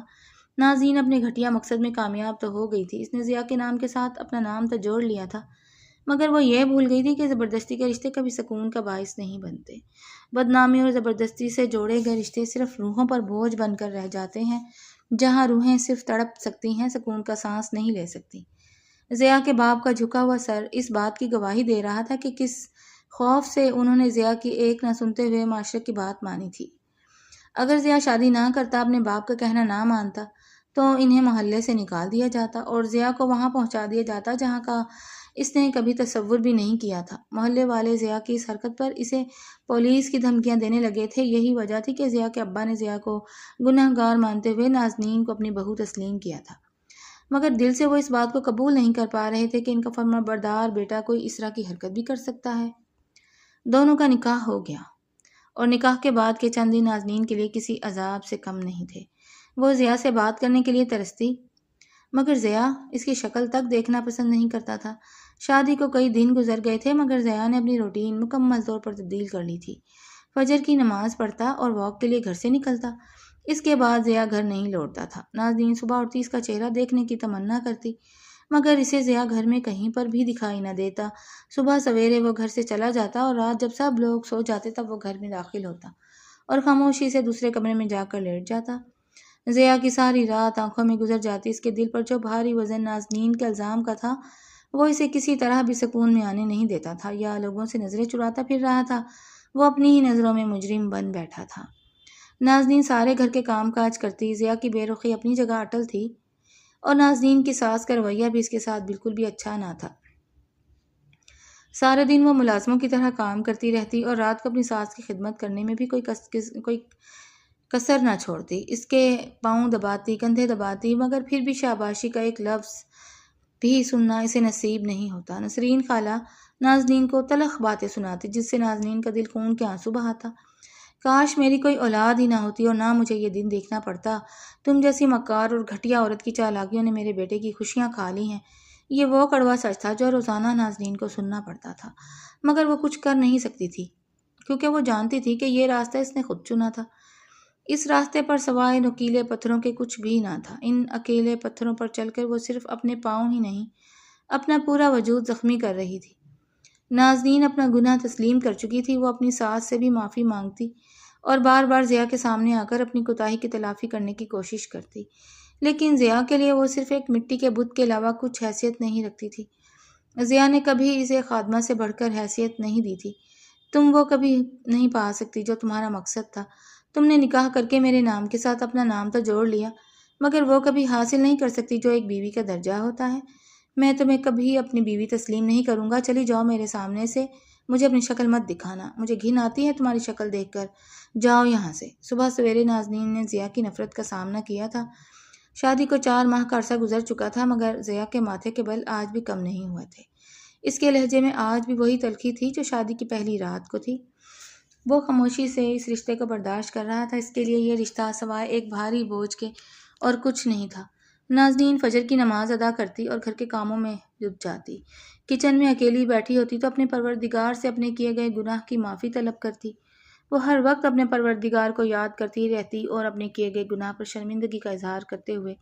نازنین اپنے گھٹیا مقصد میں کامیاب تو ہو گئی تھی، اس نے ضیاء کے نام کے ساتھ اپنا نام تو جوڑ لیا تھا، مگر وہ یہ بھول گئی تھی کہ زبردستی کے رشتے کبھی سکون کا باعث نہیں بنتے۔ بدنامی اور زبردستی سے جوڑے گئے رشتے صرف روحوں پر بوجھ بن کر رہ جاتے ہیں۔ جہاں روحیں صرف تڑپ سکتی ہیں، سکون کا سانس نہیں لے سکتی۔ ضیاء کے باپ کا جھکا ہوا سر اس بات کی گواہی دے رہا تھا کہ کس خوف سے انہوں نے ضیاء کی ایک نہ سنتے ہوئے معاشرے کی بات مانی تھی۔ اگر ضیاء شادی نہ کرتا، اپنے باپ کا کہنا نہ مانتا، تو انہیں محلے سے نکال دیا جاتا اور ضیاء کو وہاں پہنچا دیا جاتا جہاں کا اس نے کبھی تصور بھی نہیں کیا تھا۔ محلے والے ضیاء کی اس حرکت پر اسے پولیس کی دھمکیاں دینے لگے تھے۔ یہی وجہ تھی کہ ضیاء کے ابا نے ضیاء کو گناہ گار مانتے ہوئے نازنین کو اپنی بہو تسلیم کیا تھا، مگر دل سے وہ اس بات کو قبول نہیں کر پا رہے تھے کہ ان کا فرمانبردار بیٹا کوئی اس طرح کی حرکت بھی کر سکتا ہے۔ دونوں کا نکاح ہو گیا، اور نکاح کے بعد کے چند دن نازنین کے لیے کسی عذاب سے کم نہیں تھے۔ وہ ضیاء سے بات کرنے کے لیے ترستی، مگر ضیاء اس کی شکل تک دیکھنا پسند نہیں کرتا تھا۔ شادی کو کئی دن گزر گئے تھے، مگر ضیاء نے اپنی روٹین مکمل طور پر تبدیل کر لی تھی۔ فجر کی نماز پڑھتا اور واک کے لیے گھر سے نکلتا، اس کے بعد ضیاء گھر نہیں لوٹتا تھا۔ نازنین صبح اٹھتی اس کا چہرہ دیکھنے کی تمنا کرتی، مگر اسے ضیاء گھر میں کہیں پر بھی دکھائی نہ دیتا۔ صبح سویرے وہ گھر سے چلا جاتا اور رات جب سب لوگ سو جاتے تب وہ گھر میں داخل ہوتا اور خاموشی سے دوسرے کمرے میں جا کر لیٹ جاتا۔ ضیاء کی ساری رات آنکھوں میں گزر جاتی۔ اس کے دل پر جو بھاری وزن نازنین کے الزام کا تھا، وہ اسے کسی طرح بھی سکون میں آنے نہیں دیتا تھا۔ یا لوگوں سے نظریں چراتا پھر رہا تھا، وہ اپنی ہی نظروں میں مجرم بن بیٹھا تھا۔ نازنین سارے گھر کے کام کاج کرتی، ضیاء کی بے رخی اپنی جگہ اٹل تھی، اور نازنین کی ساس کا رویہ بھی اس کے ساتھ بالکل بھی اچھا نہ تھا۔ سارے دن وہ ملازموں کی طرح کام کرتی رہتی اور رات کو اپنی ساس کی خدمت کرنے میں بھی کوئی کسر نہ چھوڑتی۔ اس کے پاؤں دباتی، کندھے دباتی، مگر پھر بھی شاباشی کا ایک لفظ بھی سننا اسے نصیب نہیں ہوتا۔ نسرین خالہ نازنین کو تلخ باتیں سناتی، جس سے نازنین کا دل خون کے آنسو بہاتا۔ کاش میری کوئی اولاد ہی نہ ہوتی اور نہ مجھے یہ دن دیکھنا پڑتا۔ تم جیسی مکار اور گھٹیا عورت کی چالاکیوں نے میرے بیٹے کی خوشیاں کھا لی ہیں۔ یہ وہ کڑوا سچ تھا جو روزانہ نازنین کو سننا پڑتا تھا، مگر وہ کچھ کر نہیں سکتی تھی، کیونکہ وہ جانتی تھی کہ یہ راستہ اس نے خود چنا تھا۔ اس راستے پر سوائے نوکیلے پتھروں کے کچھ بھی نہ تھا۔ ان اکیلے پتھروں پر چل کر وہ صرف اپنے پاؤں ہی نہیں، اپنا پورا وجود زخمی کر رہی تھی۔ نازنین اپنا گناہ تسلیم کر چکی تھی۔ وہ اپنی ساس سے بھی معافی مانگتی اور بار بار ضیاء کے سامنے آ کر اپنی کوتاہی کی تلافی کرنے کی کوشش کرتی، لیکن ضیاء کے لیے وہ صرف ایک مٹی کے بت کے علاوہ کچھ حیثیت نہیں رکھتی تھی۔ ضیاء نے کبھی اسے خادمہ سے بڑھ کر حیثیت نہیں دی تھی۔ تم وہ کبھی نہیں پا سکتی جو تمہارا مقصد تھا۔ تم نے نکاح کر کے میرے نام کے ساتھ اپنا نام تو جوڑ لیا، مگر وہ کبھی حاصل نہیں کر سکتی جو ایک بیوی کا درجہ ہوتا ہے۔ میں تمہیں کبھی اپنی بیوی تسلیم نہیں کروں گا۔ چلی جاؤ میرے سامنے سے، مجھے اپنی شکل مت دکھانا، مجھے گھن آتی ہے تمہاری شکل دیکھ کر۔ جاؤ یہاں سے۔ صبح سویرے نازنین نے ضیاء کی نفرت کا سامنا کیا تھا۔ شادی کو 4 ماہ کا عرصہ گزر چکا تھا، مگر ضیاء کے ماتھے کے بل آج بھی کم نہیں ہوئے تھے۔ اس کے لہجے میں آج بھی وہی تلخی تھی جو شادی کی پہلی رات کو تھی۔ وہ خاموشی سے اس رشتے کو برداشت کر رہا تھا۔ اس کے لیے یہ رشتہ سوائے ایک بھاری بوجھ کے اور کچھ نہیں تھا۔ نازنین فجر کی نماز ادا کرتی اور گھر کے کاموں میں جٹ جاتی۔ کچن میں اکیلی بیٹھی ہوتی تو اپنے پروردگار سے اپنے کیے گئے گناہ کی معافی طلب کرتی۔ وہ ہر وقت اپنے پروردگار کو یاد کرتی رہتی اور اپنے کیے گئے گناہ پر شرمندگی کا اظہار کرتے ہوئے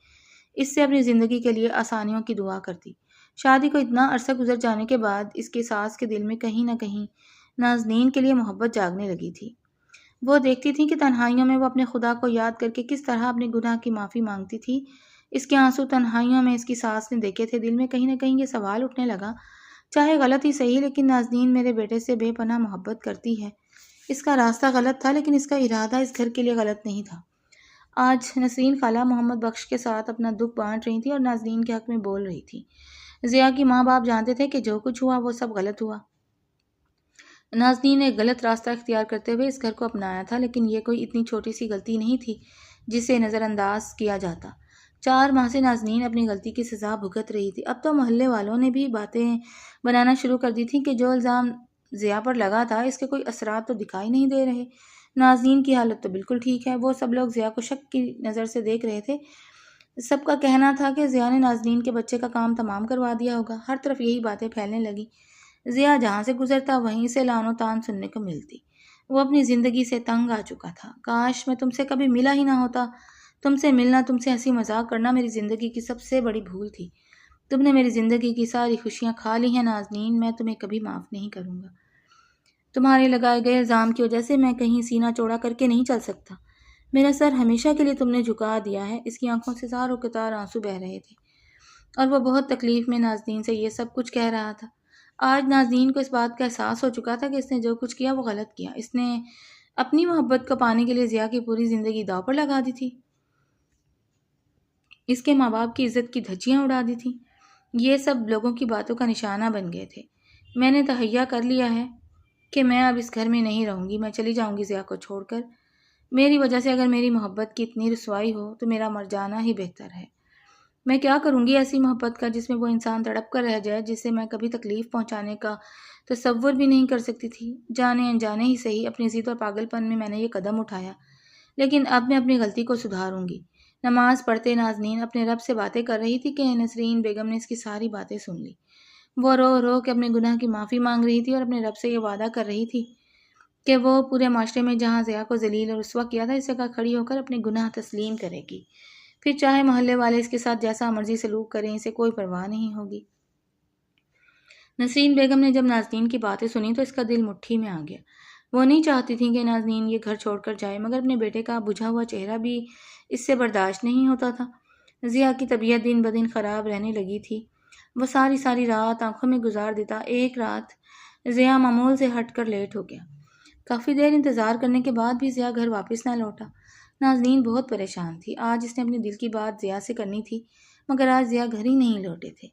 اس سے اپنی زندگی کے لیے آسانیوں کی دعا کرتی۔ شادی کو اتنا عرصہ گزر جانے کے بعد اس کی ساس کے دل میں کہیں نہ کہیں نازنین کے لیے محبت جاگنے لگی تھی۔ وہ دیکھتی تھی کہ تنہائیوں میں وہ اپنے خدا کو یاد کر کے کس طرح اپنے گناہ کی معافی مانگتی تھی۔ اس کے آنسو تنہائیوں میں اس کی ساس نے دیکھے تھے۔ دل میں کہیں نہ کہیں یہ سوال اٹھنے لگا، چاہے غلط ہی صحیح، لیکن نازنین میرے بیٹے سے بے پناہ محبت کرتی ہے۔ اس کا راستہ غلط تھا، لیکن اس کا ارادہ اس گھر کے لیے غلط نہیں تھا۔ آج نسرین خالہ محمد بخش کے ساتھ اپنا دکھ بانٹ رہی تھی اور نازنین کے حق میں بول رہی تھی۔ ضیا کی ماں باپ جانتے تھے کہ جو کچھ ہوا وہ سب غلط ہوا۔ نازنین نے غلط راستہ اختیار کرتے ہوئے اس گھر کو اپنایا تھا، لیکن یہ کوئی اتنی چھوٹی سی غلطی نہیں تھی جسے نظر انداز کیا جاتا۔ 4 ماہ سے نازنین اپنی غلطی کی سزا بھگت رہی تھی۔ اب تو محلے والوں نے بھی باتیں بنانا شروع کر دی تھیں کہ جو الزام ضیا پر لگا تھا اس کے کوئی اثرات تو دکھائی نہیں دے رہے۔ نازنین کی حالت تو بالکل ٹھیک ہے۔ وہ سب لوگ ضیا کو شک کی نظر سے دیکھ رہے تھے۔ سب کا کہنا تھا کہ ضیا نے نازنین کے بچے کا کام تمام کروا دیا ہوگا۔ ہر طرف یہی باتیں پھیلنے لگی۔ ضیا جہاں سے گزرتا وہیں سے لان و تان سننے کو ملتی۔ وہ اپنی زندگی سے تنگ آ چکا تھا۔ کاش میں تم سے کبھی ملا ہی نہ ہوتا۔ تم سے ملنا، تم سے ہنسی مذاق کرنا میری زندگی کی سب سے بڑی بھول تھی۔ تم نے میری زندگی کی ساری خوشیاں کھا لی ہیں نازنین، میں تمہیں کبھی معاف نہیں کروں گا۔ تمہارے لگائے گئے الزام کی وجہ سے میں کہیں سینہ چوڑا کر کے نہیں چل سکتا۔ میرا سر ہمیشہ کے لیے تم نے جھکا دیا ہے۔ اس کی آنکھوں سے زار و قطار آنسو بہہ رہے تھے اور وہ بہت تکلیف میں نازنین سے یہ سب کچھ کہہ رہا تھا۔ آج نازنین کو اس بات کا احساس ہو چکا تھا کہ اس نے جو کچھ کیا وہ غلط کیا۔ اس نے اپنی محبت کو پانے کے لیے ضیا کی پوری زندگی داؤ پر لگا دی تھی۔ اس کے ماں باپ کی عزت کی دھجیاں اڑا دی تھیں۔ یہ سب لوگوں کی باتوں کا نشانہ بن گئے تھے۔ میں نے تہیہ کر لیا ہے کہ میں اب اس گھر میں نہیں رہوں گی۔ میں چلی جاؤں گی ضیا کو چھوڑ کر۔ میری وجہ سے اگر میری محبت کی اتنی رسوائی ہو تو میرا مر جانا ہی بہتر ہے۔ میں کیا کروں گی ایسی محبت کا جس میں وہ انسان تڑپ کر رہ جائے جسے میں کبھی تکلیف پہنچانے کا تصور بھی نہیں کر سکتی تھی۔ جانے انجانے ہی صحیح، اپنی ضد اور پاگل پن میں نے یہ قدم اٹھایا، لیکن اب میں اپنی غلطی کو سدھاروں گی۔ نماز پڑھتے نازنین اپنے رب سے باتیں کر رہی تھی کہ نسرین بیگم نے اس کی ساری باتیں سن لی۔ وہ رو رو کے اپنے گناہ کی معافی مانگ رہی تھی اور اپنے رب سے یہ وعدہ کر رہی تھی کہ وہ پورے معاشرے میں جہاں ضیا کو ذلیل اور رسوا کیا تھا اس جگہ کھڑی ہو کر اپنے گناہ تسلیم کرے گی۔ پھر چاہے محلے والے اس کے ساتھ جیسا مرضی سلوک کریں، اسے کوئی پرواہ نہیں ہوگی۔ نسرین بیگم نے جب نازنین کی باتیں سنی تو اس کا دل مٹھی میں آ گیا۔ وہ نہیں چاہتی تھی کہ نازنین یہ گھر چھوڑ کر جائے، مگر اپنے بیٹے کا بجھا ہوا چہرہ بھی اس سے برداشت نہیں ہوتا تھا۔ ضیا کی طبیعت دن بدن خراب رہنے لگی تھی۔ وہ ساری رات آنکھوں میں گزار دیتا۔ ایک رات ضیا معمول سے ہٹ کر لیٹ ہو گیا۔ کافی دیر انتظار کرنے کے بعد بھی ضیا گھر واپس نہ لوٹا۔ نازنین بہت پریشان تھی۔ آج اس نے اپنی دل کی بات ضیا سے کرنی تھی، مگر آج ضیا گھر ہی نہیں لوٹے تھے۔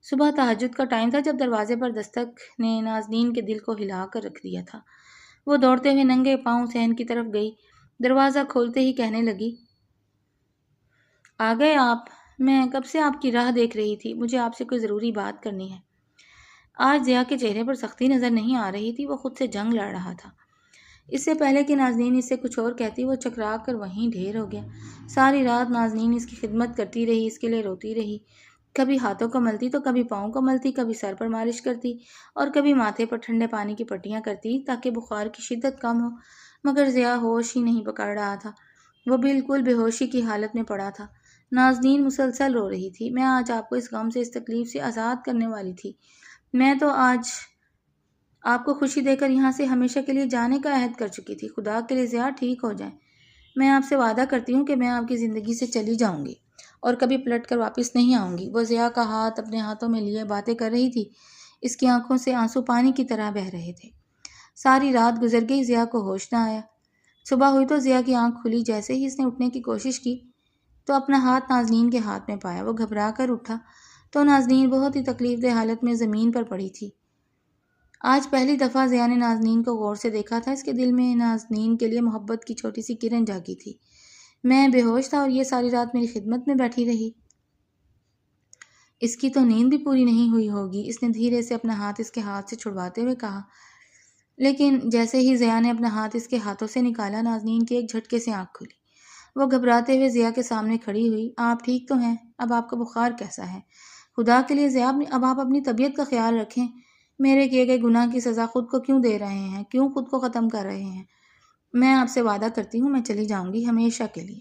صبح تہجد کا ٹائم تھا جب دروازے پر دستک نے نازنین کے دل کو ہلا کر رکھ دیا تھا۔ وہ دوڑتے ہوئے ننگے پاؤں صحن کی طرف گئی۔ دروازہ کھولتے ہی کہنے لگی، آ گئے آپ؟ میں کب سے آپ کی راہ دیکھ رہی تھی۔ مجھے آپ سے کوئی ضروری بات کرنی ہے۔ آج ضیا کے چہرے پر سختی نظر نہیں آ رہی تھی، وہ خود سے جنگ لڑ رہا تھا۔ اس سے پہلے کہ نازنین اس سے کچھ اور کہتی وہ چکرا کر وہیں ڈھیر ہو گیا۔ ساری رات نازنین اس کی خدمت کرتی رہی، اس کے لیے روتی رہی۔ کبھی ہاتھوں کو ملتی تو کبھی پاؤں کو ملتی، کبھی سر پر مالش کرتی اور کبھی ماتھے پر ٹھنڈے پانی کی پٹیاں کرتی تاکہ بخار کی شدت کم ہو، مگر ضیا ہوش ہی نہیں پکڑ رہا تھا۔ وہ بالکل بے ہوشی کی حالت میں پڑا تھا۔ نازنین مسلسل رو رہی تھی، میں آج آپ کو اس غم سے، اس تکلیف سے آزاد کرنے والی تھی۔ میں تو آج آپ کو خوشی دے کر یہاں سے ہمیشہ کے لیے جانے کا عہد کر چکی تھی۔ خدا کے لیے ضیا ٹھیک ہو جائیں۔ میں آپ سے وعدہ کرتی ہوں کہ میں آپ کی زندگی سے چلی جاؤں گی اور کبھی پلٹ کر واپس نہیں آؤں گی۔ وہ ضیا کا ہاتھ اپنے ہاتھوں میں لیے باتیں کر رہی تھی۔ اس کی آنکھوں سے آنسو پانی کی طرح بہہ رہے تھے۔ ساری رات گزر گئی، ضیا کو ہوش نہ آیا۔ صبح ہوئی تو ضیا کی آنکھ کھلی۔ جیسے ہی اس نے اٹھنے کی کوشش کی تو اپنا ہاتھ نازنین کے ہاتھ میں پایا۔ وہ گھبرا کر اٹھا تو نازنین بہت ہی تکلیف دہ حالت میں زمین پر پڑی تھی۔ آج پہلی دفعہ ضیا نے نازنین کو غور سے دیکھا تھا۔ اس کے دل میں نازنین کے لیے محبت کی چھوٹی سی کرن جاگی تھی۔ میں بے ہوش تھا اور یہ ساری رات میری خدمت میں بیٹھی رہی۔ اس کی تو نیند بھی پوری نہیں ہوئی ہوگی، اس نے دھیرے سے اپنا ہاتھ اس کے ہاتھ سے چھڑواتے ہوئے کہا۔ لیکن جیسے ہی ضیا نے اپنا ہاتھ اس کے ہاتھوں سے نکالا، نازنین کی ایک جھٹکے سے آنکھ کھلی۔ وہ گھبراتے ہوئے ضیا کے سامنے کھڑی ہوئی۔ آپ ٹھیک تو ہیں؟ اب آپ کا بخار کیسا ہے؟ خدا کے لیے ضیا، اب آپ اپنی طبیعت کا خیال رکھیں۔ میرے کیے گئے گناہ کی سزا خود کو کیوں دے رہے ہیں؟ کیوں خود کو ختم کر رہے ہیں؟ میں آپ سے وعدہ کرتی ہوں میں چلی جاؤں گی ہمیشہ کے لیے۔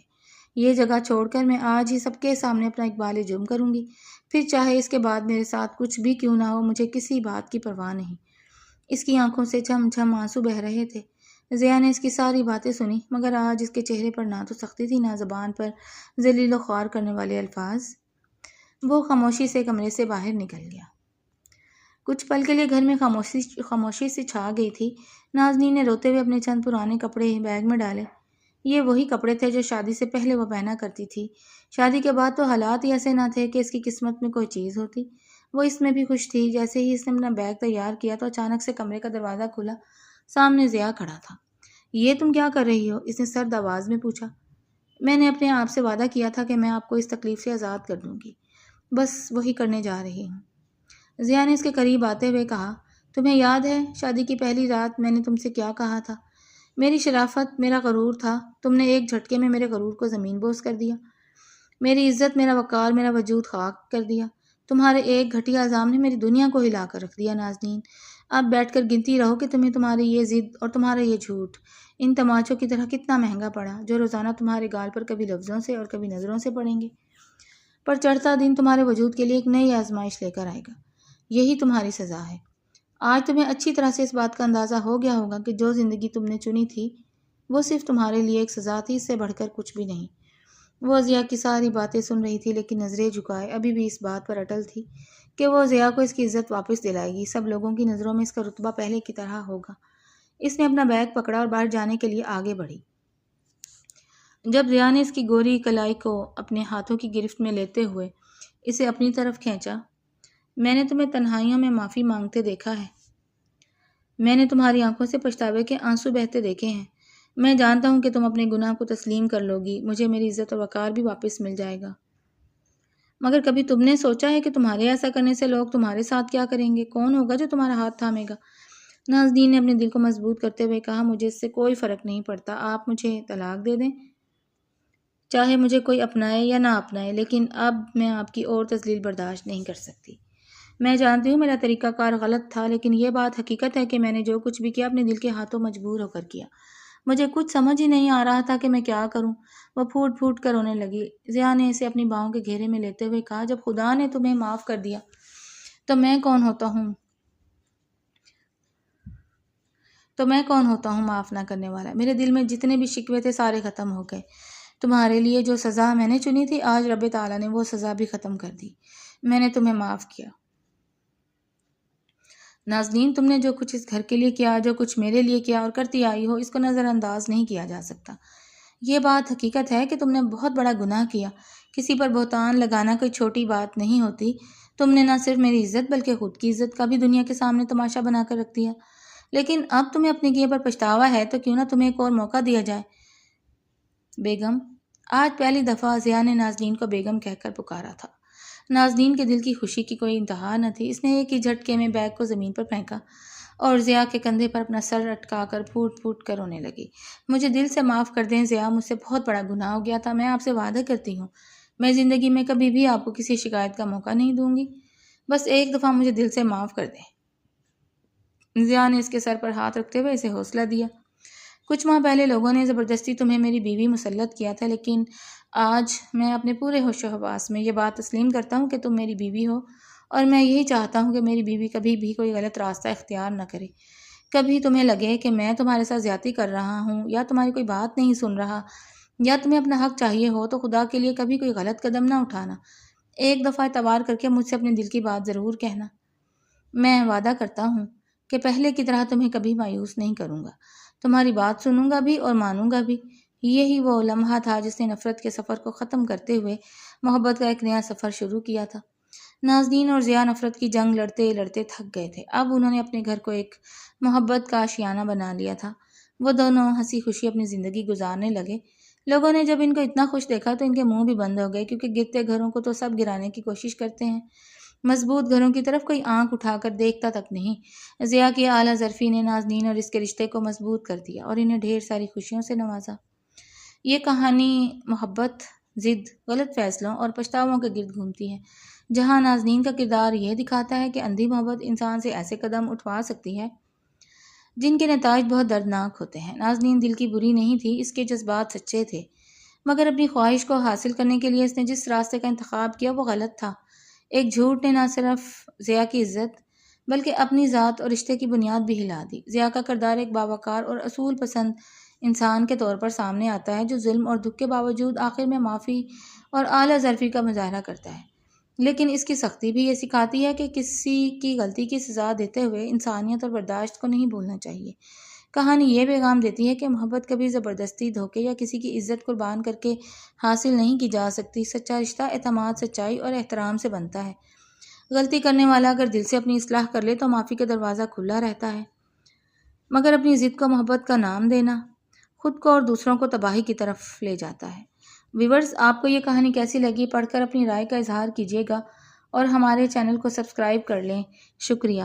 یہ جگہ چھوڑ کر میں آج ہی سب کے سامنے اپنا اقبال جرم کروں گی۔ پھر چاہے اس کے بعد میرے ساتھ کچھ بھی کیوں نہ ہو، مجھے کسی بات کی پرواہ نہیں۔ اس کی آنکھوں سے چھم چھم آنسو بہہ رہے تھے۔ ضیا نے اس کی ساری باتیں سنی، مگر آج اس کے چہرے پر نہ تو سختی تھی، نہ زبان پر ذلیل و خوار کرنے والے الفاظ۔ وہ خاموشی سے کمرے سے باہر نکل گیا۔ کچھ پل کے لیے گھر میں خاموشی سے چھا گئی تھی۔ نازنین نے روتے ہوئے اپنے چند پرانے کپڑے بیگ میں ڈالے۔ یہ وہی کپڑے تھے جو شادی سے پہلے وہ پہنا کرتی تھی۔ شادی کے بعد تو حالات ہی ایسے نہ تھے کہ اس کی قسمت میں کوئی چیز ہوتی۔ وہ اس میں بھی خوش تھی۔ جیسے ہی اس نے اپنا بیگ تیار کیا تو اچانک سے کمرے کا دروازہ کھلا، سامنے ضیا کھڑا تھا۔ یہ تم کیا کر رہی ہو؟ اس نے سرد آواز میں پوچھا۔ میں نے اپنے آپ سے وعدہ کیا تھا کہ میں آپ کو اس تکلیف سے آزاد کر دوں گی، بس وہی کرنے جا رہی ہوں۔ ضیا نے اس کے قریب آتے ہوئے کہا، تمہیں یاد ہے شادی کی پہلی رات میں نے تم سے کیا کہا تھا؟ میری شرافت، میرا غرور تھا، تم نے ایک جھٹکے میں میرے غرور کو زمین بوس کر دیا، میری عزت، میرا وقار، میرا وجود خاک کر دیا۔ تمہارے ایک گھٹیا الزام نے میری دنیا کو ہلا کر رکھ دیا۔ نازنین، اب بیٹھ کر گنتی رہو کہ تمہیں تمہاری یہ ضد اور تمہارا یہ جھوٹ ان تماچوں کی طرح کتنا مہنگا پڑا، جو روزانہ تمہارے گال پر کبھی لفظوں سے اور کبھی نظروں سے پڑیں گے۔ پر چڑھتا دن تمہارے وجود کے لیے ایک نئی آزمائش لے کر آئے گا، یہی تمہاری سزا ہے۔ آج تمہیں اچھی طرح سے اس بات کا اندازہ ہو گیا ہوگا کہ جو زندگی تم نے چنی تھی وہ صرف تمہارے لیے ایک سزا تھی، اس سے بڑھ کر کچھ بھی نہیں۔ وہ ضیا کی ساری باتیں سن رہی تھی، لیکن نظریں جھکائے ابھی بھی اس بات پر اٹل تھی کہ وہ ضیا کو اس کی عزت واپس دلائے گی، سب لوگوں کی نظروں میں اس کا رتبہ پہلے کی طرح ہوگا۔ اس نے اپنا بیگ پکڑا اور باہر جانے کے لیے آگے بڑھی۔ جب ضیا نے اس کی گوری کلائی کو اپنے ہاتھوں کی گرفت میں لیتے ہوئے اسے اپنی طرف کھینچا، میں نے تمہیں تنہائیوں میں معافی مانگتے دیکھا ہے، میں نے تمہاری آنکھوں سے پچھتاوے کے آنسو بہتے دیکھے ہیں، میں جانتا ہوں کہ تم اپنے گناہ کو تسلیم کر لو گی، مجھے میری عزت اور وقار بھی واپس مل جائے گا۔ مگر کبھی تم نے سوچا ہے کہ تمہارے ایسا کرنے سے لوگ تمہارے ساتھ کیا کریں گے؟ کون ہوگا جو تمہارا ہاتھ تھامے گا؟ نازنین نے اپنے دل کو مضبوط کرتے ہوئے کہا، مجھے اس سے کوئی فرق نہیں پڑتا، آپ مجھے طلاق دے دیں، چاہے مجھے کوئی اپنائے یا نہ اپنائے، لیکن اب میں آپ کی اور تذلیل برداشت نہیں کر سکتی۔ میں جانتی ہوں میرا طریقہ کار غلط تھا، لیکن یہ بات حقیقت ہے کہ میں نے جو کچھ بھی کیا اپنے دل کے ہاتھوں مجبور ہو کر کیا۔ مجھے کچھ سمجھ ہی نہیں آ رہا تھا کہ میں کیا کروں۔ وہ پھوٹ پھوٹ کر رونے لگی۔ ضیا نے اسے اپنی باہوں کے گھیرے میں لیتے ہوئے کہا، جب خدا نے تمہیں معاف کر دیا تو میں کون ہوتا ہوں معاف نہ کرنے والا؟ میرے دل میں جتنے بھی شکوے تھے سارے ختم ہو گئے۔ تمہارے لیے جو سزا میں نے چنی تھی، آج رب تعالیٰ نے وہ سزا بھی ختم کر دی، میں نے تمہیں معاف کیا۔ نازنین، تم نے جو کچھ اس گھر کے لیے کیا، جو کچھ میرے لیے کیا اور کرتی آئی ہو، اس کو نظر انداز نہیں کیا جا سکتا۔ یہ بات حقیقت ہے کہ تم نے بہت بڑا گناہ کیا۔ کسی پر بہتان لگانا کوئی چھوٹی بات نہیں ہوتی۔ تم نے نہ صرف میری عزت بلکہ خود کی عزت کا بھی دنیا کے سامنے تماشا بنا کر رکھ دیا۔ لیکن اب تمہیں اپنے کیے پر پچھتاوا ہے تو کیوں نہ تمہیں ایک اور موقع دیا جائے۔ بیگم، آج پہلی دفعہ ضیا نے نازنین کو بیگم کہہ کر پکارا تھا۔ نازنین کے دل کی خوشی کی کوئی انتہا نہ تھی۔ اس نے ایک ہی جھٹکے میں بیگ کو زمین پر پھینکا اور ضیا کے کندھے پر اپنا سر اٹکا کر پھوٹ پھوٹ کر رونے لگی۔ مجھے دل سے معاف کر دیں ضیا، مجھ سے بہت بڑا گناہ ہو گیا تھا، میں آپ سے وعدہ کرتی ہوں میں زندگی میں کبھی بھی آپ کو کسی شکایت کا موقع نہیں دوں گی، بس ایک دفعہ مجھے دل سے معاف کر دیں۔ ضیا نے اس کے سر پر ہاتھ رکھتے ہوئے اسے حوصلہ دیا۔ کچھ ماہ پہلے لوگوں نے زبردستی تمہیں میری بیوی مسلط کیا تھا، لیکن آج میں اپنے پورے ہوش و حواس میں یہ بات تسلیم کرتا ہوں کہ تم میری بیوی ہو، اور میں یہی چاہتا ہوں کہ میری بیوی کبھی بھی کوئی غلط راستہ اختیار نہ کرے۔ کبھی تمہیں لگے کہ میں تمہارے ساتھ زیادتی کر رہا ہوں یا تمہاری کوئی بات نہیں سن رہا یا تمہیں اپنا حق چاہیے ہو، تو خدا کے لیے کبھی کوئی غلط قدم نہ اٹھانا۔ ایک دفعہ اعتبار کر کے مجھ سے اپنے دل کی بات ضرور کہنا۔ میں وعدہ کرتا ہوں کہ پہلے کی طرح تمہیں کبھی مایوس نہیں کروں گا، تمہاری بات سنوں گا بھی اور مانوں گا بھی۔ یہی وہ لمحہ تھا جس نے نفرت کے سفر کو ختم کرتے ہوئے محبت کا ایک نیا سفر شروع کیا تھا۔ نازنین اور ضیا نفرت کی جنگ لڑتے لڑتے تھک گئے تھے۔ اب انہوں نے اپنے گھر کو ایک محبت کا آشیانہ بنا لیا تھا۔ وہ دونوں ہنسی خوشی اپنی زندگی گزارنے لگے۔ لوگوں نے جب ان کو اتنا خوش دیکھا تو ان کے منہ بھی بند ہو گئے، کیونکہ گرتے گھروں کو تو سب گرانے کی کوشش کرتے ہیں، مضبوط گھروں کی طرف کوئی آنکھ اٹھا کر دیکھتا تک نہیں۔ ضیا کی اعلیٰ ظرفی نے نازنین اور اس کے رشتے کو مضبوط کر دیا اور انہیں ڈھیر ساری خوشیوں سے نوازا۔ یہ کہانی محبت، ضد، غلط فیصلوں اور پچھتاووں کے گرد گھومتی ہے، جہاں نازنین کا کردار یہ دکھاتا ہے کہ اندھی محبت انسان سے ایسے قدم اٹھوا سکتی ہے جن کے نتائج بہت دردناک ہوتے ہیں۔ نازنین دل کی بری نہیں تھی، اس کے جذبات سچے تھے، مگر اپنی خواہش کو حاصل کرنے کے لیے اس نے جس راستے کا انتخاب کیا وہ غلط تھا۔ ایک جھوٹ نے نہ صرف ضیا کی عزت بلکہ اپنی ذات اور رشتے کی بنیاد بھی ہلا دی۔ ضیا کا کردار ایک باوقار اور اصول پسند انسان کے طور پر سامنے آتا ہے، جو ظلم اور دکھ کے باوجود آخر میں معافی اور اعلیٰ ظرفی کا مظاہرہ کرتا ہے۔ لیکن اس کی سختی بھی یہ سکھاتی ہے کہ کسی کی غلطی کی سزا دیتے ہوئے انسانیت اور برداشت کو نہیں بھولنا چاہیے۔ کہانی یہ پیغام دیتی ہے کہ محبت کبھی زبردستی، دھوکے یا کسی کی عزت قربان کر کے حاصل نہیں کی جا سکتی۔ سچا رشتہ اعتماد، سچائی اور احترام سے بنتا ہے۔ غلطی کرنے والا اگر دل سے اپنی اصلاح کر لے تو معافی کا دروازہ کھلا رہتا ہے، مگر اپنی ضد کو محبت کا نام دینا خود کو اور دوسروں کو تباہی کی طرف لے جاتا ہے۔ ویورز، آپ کو یہ کہانی کیسی لگی؟ پڑھ کر اپنی رائے کا اظہار کیجیے گا اور ہمارے چینل کو سبسکرائب کر لیں۔ شکریہ۔